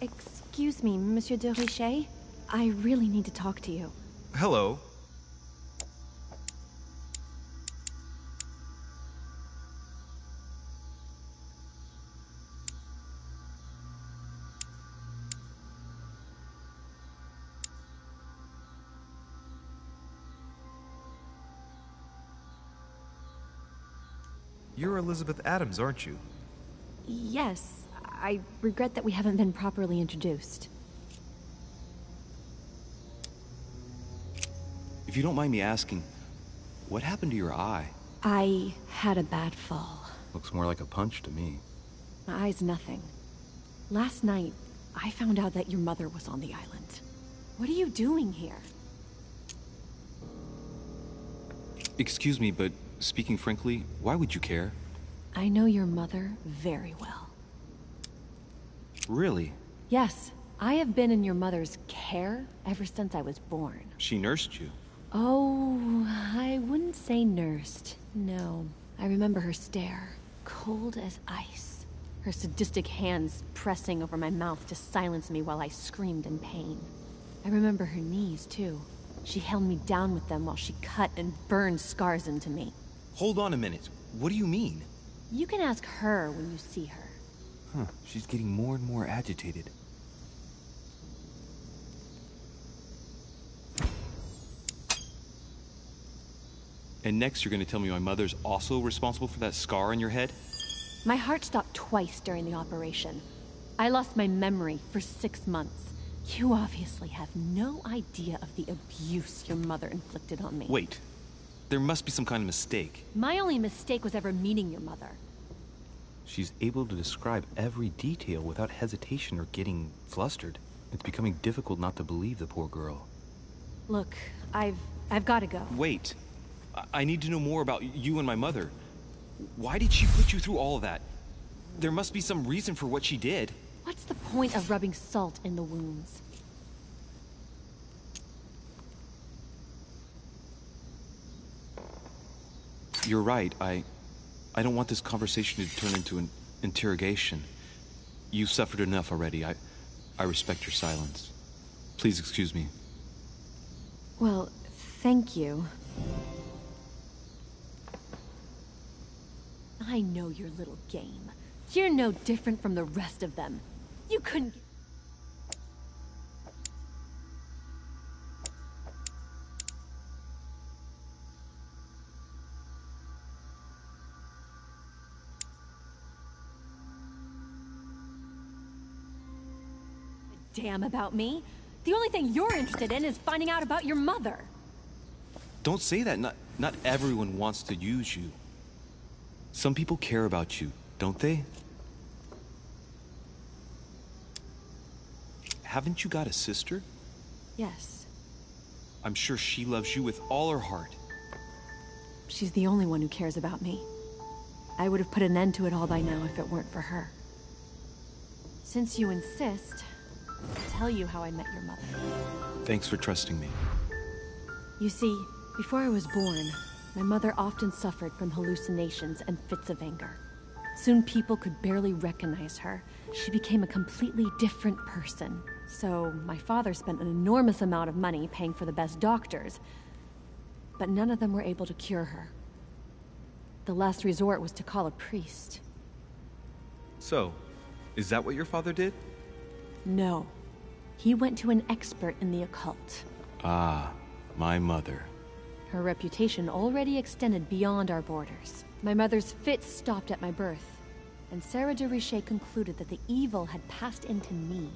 Excuse me, Monsieur de Richet. I really need to talk to you. Hello. You're Elizabeth Adams, aren't you? Yes. I regret that we haven't been properly introduced. If you don't mind me asking, what happened to your eye? I had a bad fall. Looks more like a punch to me. My eye's nothing. Last night, I found out that your mother was on the island. What are you doing here? Excuse me, but speaking frankly, why would you care? I know your mother very well. Really? Yes, I have been in your mother's care ever since I was born. She nursed you. Oh, I wouldn't say nursed. No. I remember her stare, cold as ice. Her sadistic hands pressing over my mouth to silence me while I screamed in pain. I remember her knees, too. She held me down with them while she cut and burned scars into me. Hold on a minute. What do you mean? You can ask her when you see her. Huh, she's getting more and more agitated. And next you're going to tell me my mother's also responsible for that scar on your head? My heart stopped twice during the operation. I lost my memory for 6 months. You obviously have no idea of the abuse your mother inflicted on me. Wait. There must be some kind of mistake. My only mistake was ever meeting your mother. She's able to describe every detail without hesitation or getting flustered. It's becoming difficult not to believe the poor girl. Look, I've got to go. Wait. I need to know more about you and my mother. Why did she put you through all of that? There must be some reason for what she did. What's the point of rubbing salt in the wounds? You're right. I don't want this conversation to turn into an interrogation. You've suffered enough already. I respect your silence. Please excuse me. Well, thank you. I know your little game. You're no different from the rest of them. You couldn't... Damn about me. The only thing you're interested in is finding out about your mother. Don't say that. Not everyone wants to use you. Some people care about you, don't they? Haven't you got a sister? Yes. I'm sure she loves you with all her heart. She's the only one who cares about me. I would have put an end to it all by now if it weren't for her. Since you insist, I'll tell you how I met your mother. Thanks for trusting me. You see, before I was born, my mother often suffered from hallucinations and fits of anger. Soon people could barely recognize her. She became a completely different person. So my father spent an enormous amount of money paying for the best doctors, but none of them were able to cure her. The last resort was to call a priest. So, is that what your father did? No. He went to an expert in the occult. Ah, my mother. Her reputation already extended beyond our borders. My mother's fits stopped at my birth, and Sarah de Richet concluded that the evil had passed into me.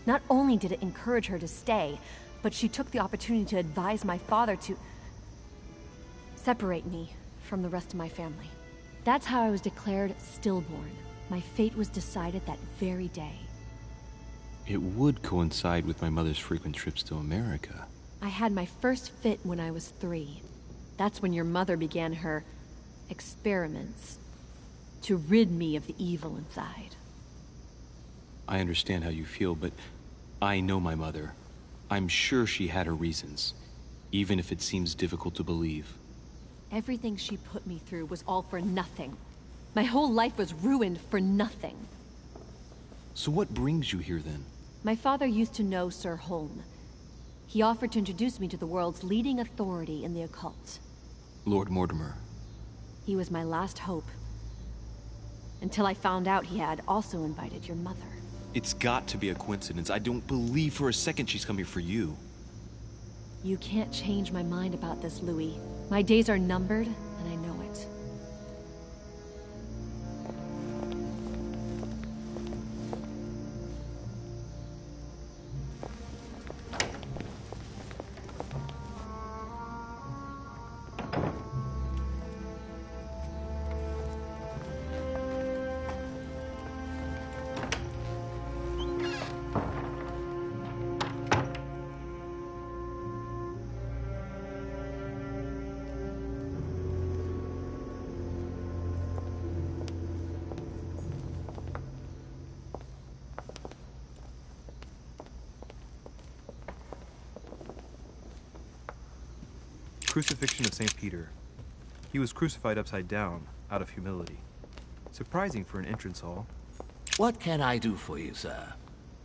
Not only did it encourage her to stay, but she took the opportunity to advise my father to separate me from the rest of my family. That's how I was declared stillborn. My fate was decided that very day. It would coincide with my mother's frequent trips to America. I had my first fit when I was 3. That's when your mother began her experiments to rid me of the evil inside. I understand how you feel, but I know my mother. I'm sure she had her reasons, even if it seems difficult to believe. Everything she put me through was all for nothing. My whole life was ruined for nothing. So what brings you here then? My father used to know Sir Holm. He offered to introduce me to the world's leading authority in the occult. Lord Mortimer. He was my last hope. Until I found out he had also invited your mother. It's got to be a coincidence. I don't believe for a second she's coming for you. You can't change my mind about this, Louis. My days are numbered, and I know it. Crucifixion of St. Peter. He was crucified upside down, out of humility. Surprising for an entrance hall. What can I do for you, sir?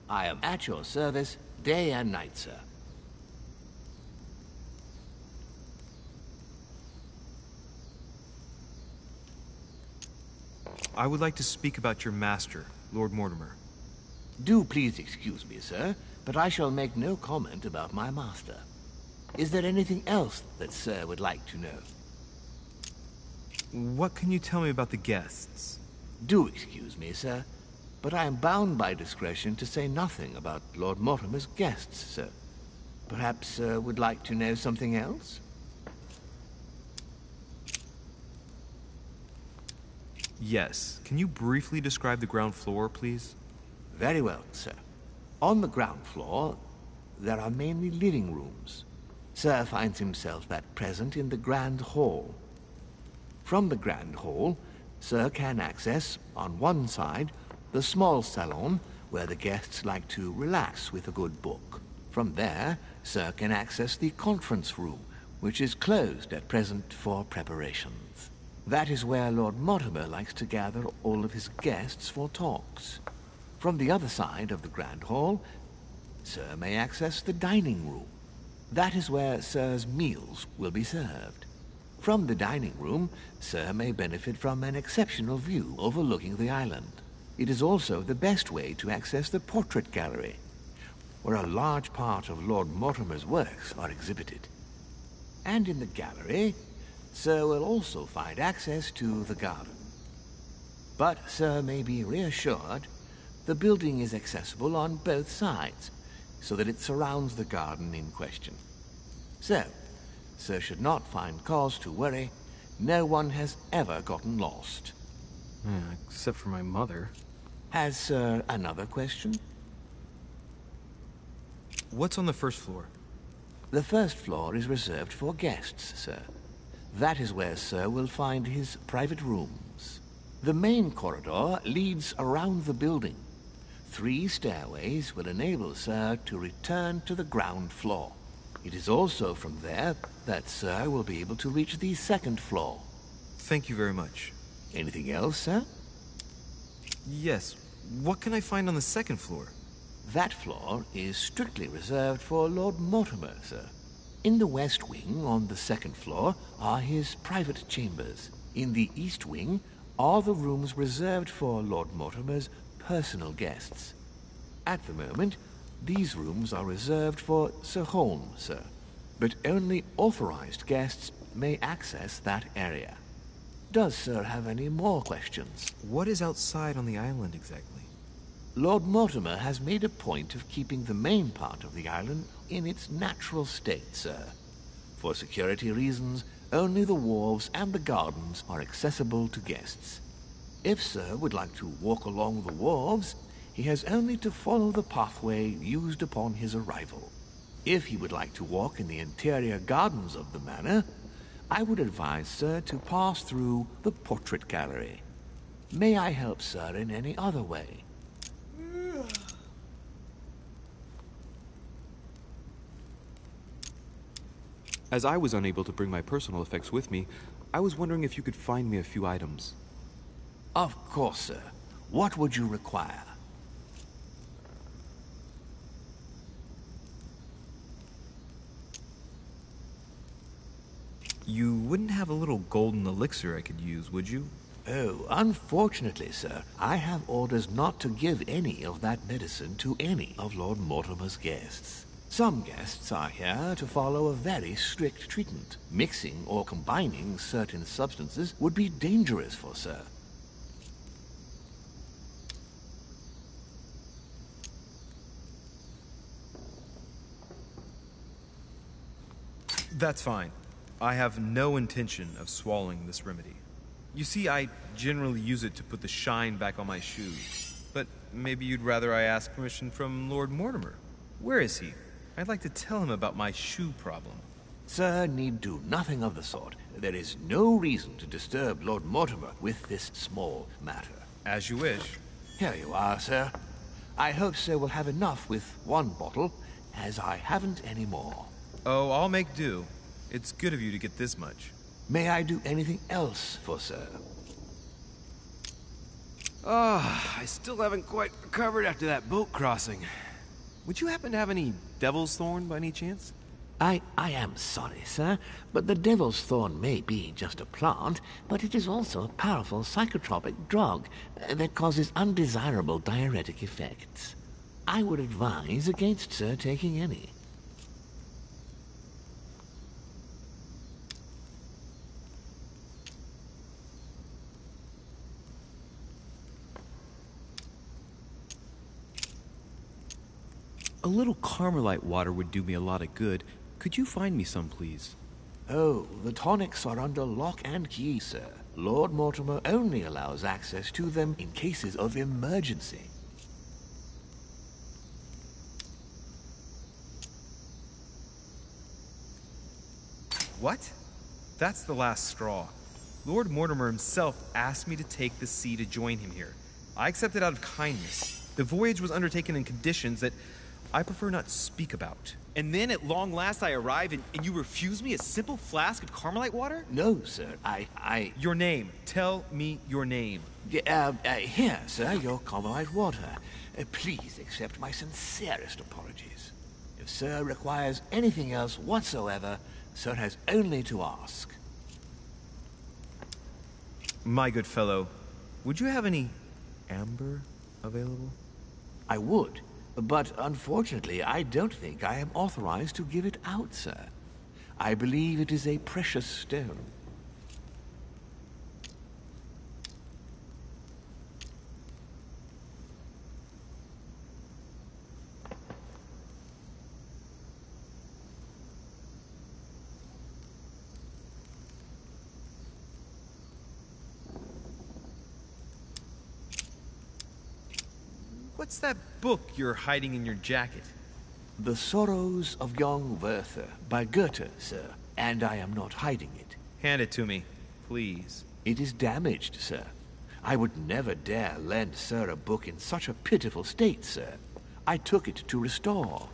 I am at your service, day and night, sir. I would like to speak about your master, Lord Mortimer. Do please excuse me, sir, but I shall make no comment about my master. Is there anything else that sir would like to know? What can you tell me about the guests? Do excuse me, sir, but I am bound by discretion to say nothing about Lord Mortimer's guests, sir. Perhaps sir would like to know something else? Yes. Can you briefly describe the ground floor, please? Very well, sir. On the ground floor, there are mainly living rooms. Sir finds himself at present in the Grand Hall. From the Grand Hall, Sir can access, on one side, the small salon, where the guests like to relax with a good book. From there, Sir can access the conference room, which is closed at present for preparations. That is where Lord Mortimer likes to gather all of his guests for talks. From the other side of the Grand Hall, Sir may access the dining room. That is where Sir's meals will be served. From the dining room, Sir may benefit from an exceptional view overlooking the island. It is also the best way to access the portrait gallery, where a large part of Lord Mortimer's works are exhibited. And in the gallery, Sir will also find access to the garden. But Sir may be reassured the building is accessible on both sides, so that it surrounds the garden in question. So, Sir should not find cause to worry. No one has ever gotten lost. Except for my mother. Has Sir another question? What's on the first floor? The first floor is reserved for guests, sir. That is where Sir will find his private rooms. The main corridor leads around the building. 3 stairways will enable Sir to return to the ground floor. It is also from there that Sir will be able to reach the second floor. Thank you very much. Anything else, sir? Yes. What can I find on the second floor? That floor is strictly reserved for Lord Mortimer, sir. In the west wing on the second floor are his private chambers. In the east wing are the rooms reserved for Lord Mortimer's personal guests. At the moment, these rooms are reserved for Sir Holmes, sir. But only authorized guests may access that area. Does Sir have any more questions? What is outside on the island exactly? Lord Mortimer has made a point of keeping the main part of the island in its natural state, sir. For security reasons, only the wharves and the gardens are accessible to guests. If Sir would like to walk along the wharves, he has only to follow the pathway used upon his arrival. If he would like to walk in the interior gardens of the manor, I would advise Sir to pass through the portrait gallery. May I help Sir in any other way? As I was unable to bring my personal effects with me, I was wondering if you could find me a few items. Of course, sir. What would you require? You wouldn't have a little golden elixir I could use, would you? Oh, unfortunately, sir, I have orders not to give any of that medicine to any of Lord Mortimer's guests. Some guests are here to follow a very strict treatment. Mixing or combining certain substances would be dangerous for Sir. That's fine. I have no intention of swallowing this remedy. You see, I generally use it to put the shine back on my shoes. But maybe you'd rather I ask permission from Lord Mortimer. Where is he? I'd like to tell him about my shoe problem. Sir need do nothing of the sort. There is no reason to disturb Lord Mortimer with this small matter. As you wish. Here you are, sir. I hope Sir will have enough with one bottle, as I haven't any more. Oh, I'll make do. It's good of you to get this much. May I do anything else for Sir? I still haven't quite recovered after that boat crossing. Would you happen to have any devil's thorn by any chance? I am sorry, sir, but the devil's thorn may be just a plant, but it is also a powerful psychotropic drug that causes undesirable diuretic effects. I would advise against Sir taking any. A little Carmelite water would do me a lot of good. Could you find me some, please? Oh, the tonics are under lock and key, sir. Lord Mortimer only allows access to them in cases of emergency. What? That's the last straw. Lord Mortimer himself asked me to take the sea to join him here. I accepted out of kindness. The voyage was undertaken in conditions that I prefer not speak about. And then at long last I arrive and you refuse me a simple flask of Carmelite water? No, sir. Your name. Tell me your name. Here, sir, your Carmelite water. Please accept my sincerest apologies. If sir requires anything else whatsoever, sir has only to ask. My good fellow, would you have any amber available? I would, but unfortunately I don't think I am authorized to give it out, sir. I believe it is a precious stone. What's that book you're hiding in your jacket? The Sorrows of Young Werther by Goethe, sir, and I am not hiding it. Hand it to me, please. It is damaged, sir. I would never dare lend sir a book in such a pitiful state, sir. I took it to restore.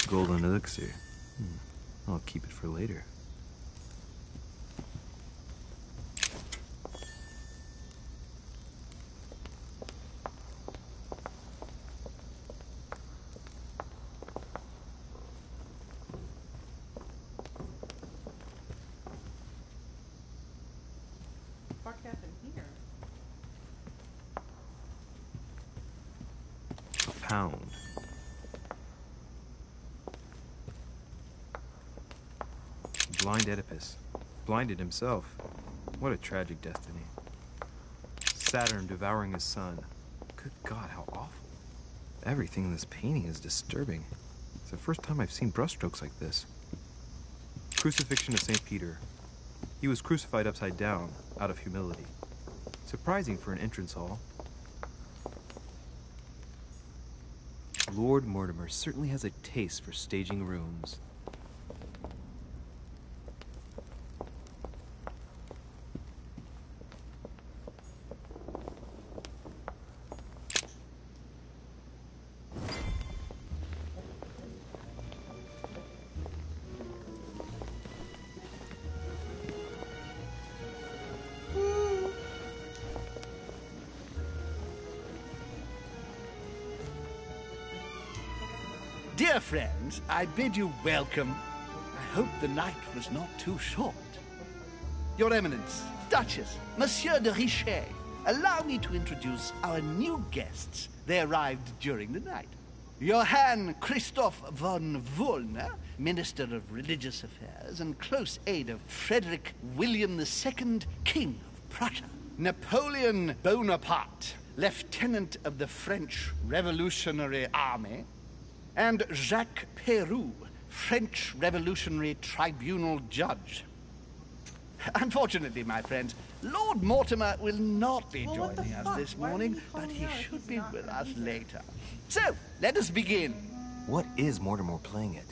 Golden elixir. I'll keep it for later. What happened here? A pound. Blind Oedipus. Blinded himself. What a tragic destiny. Saturn devouring his son. Good God, how awful. Everything in this painting is disturbing. It's the first time I've seen brushstrokes like this. Crucifixion of St. Peter. He was crucified upside down, out of humility. Surprising for an entrance hall. Lord Mortimer certainly has a taste for staging rooms. Dear friends, I bid you welcome. I hope the night was not too short. Your Eminence, Duchess, Monsieur de Richet, allow me to introduce our new guests. They arrived during the night. Johann Christoph von Wollner, Minister of Religious Affairs and close aide of Frederick William II, King of Prussia. Napoleon Bonaparte, Lieutenant of the French Revolutionary Army. And Jacques Peroux, French Revolutionary Tribunal Judge. Unfortunately, my friends, Lord Mortimer will not be joining us this morning, but he should be with us later. So, let us begin. What is Mortimer playing at?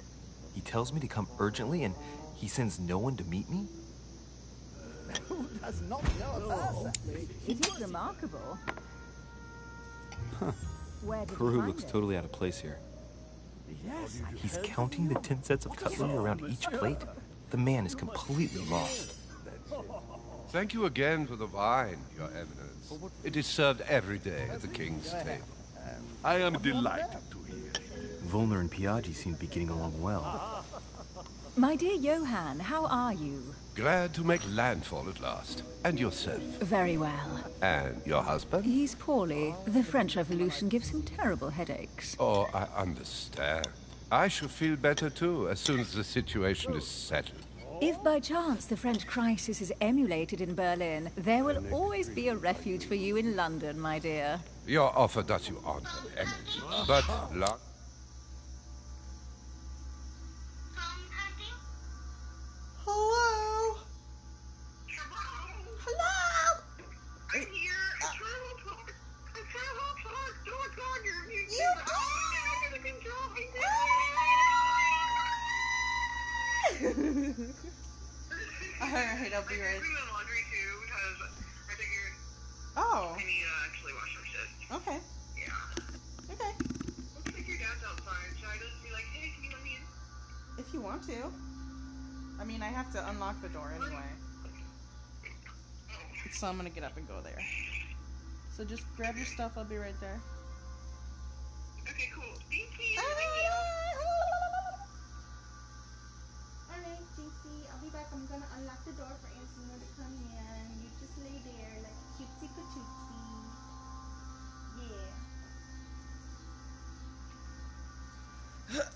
He tells me to come urgently and he sends no one to meet me? Who does not know of us? It is remarkable. Where did Peru you find looks it? totally out of place here. Yes, He's counting the 10 sets of cutlery around each plate? The man is completely lost. Thank you again for the wine, Your Eminence. It is served every day at the king's table. I am delighted to hear it. Volner and Piaggi seem to be getting along well. My dear Johann, how are you? Glad to make landfall at last. And yourself? Very well. And your husband? He's poorly. The French Revolution gives him terrible headaches. Oh, I understand. I shall feel better too, as soon as the situation is settled. If by chance the French crisis is emulated in Berlin, there will always be a refuge for you in London, my dear. Your offer does you honor, Emily. But luck. Hello? Hello? I'm here. I'm trying to talk. I'm trying to talk. Don't talk. You under control. Alright, I'll be right. I'm doing the laundry too because I figured Oh. I need to actually wash some shit. Okay. Yeah. Okay. Looks like your dad's outside. Should I just be like, hey, can you let me in? If you want to. I mean, I have to unlock the door anyway. So I'm gonna get up and go there. So just grab your stuff, I'll be right there. Okay, cool. Thank you. Alright, JC, I'll be back. I'm gonna unlock the door for Ancina to come in. You just lay there like a cutesy patootsy. Yeah.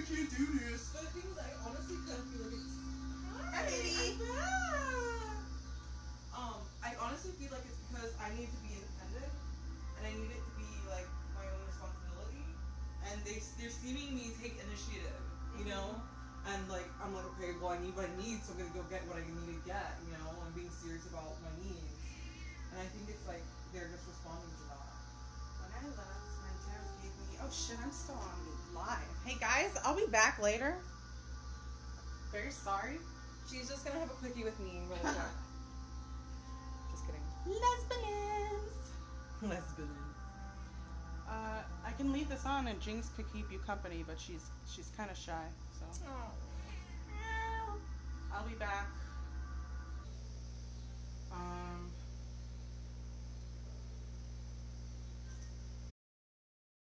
can't do this. But the thing is, I honestly kind of feel like it's... Hi, baby! I honestly feel like it's because I need to be independent, and I need it to be, like, my own responsibility, and they're seeing me take initiative, you know? And, like, I'm like, okay, well, I need what I need, so I'm gonna go get what I need to get, you know? I'm being serious about my needs. And I think it's like, they're just responding to that. When I left, my parents gave me... Oh, shit, I'm still on live. Hey, guys, I'll be back later. Very sorry. She's just gonna have a quickie with me really quick. Just kidding. Lesbians. I can leave this on and Jinx could keep you company, but she's kind of shy, so. I'll be back.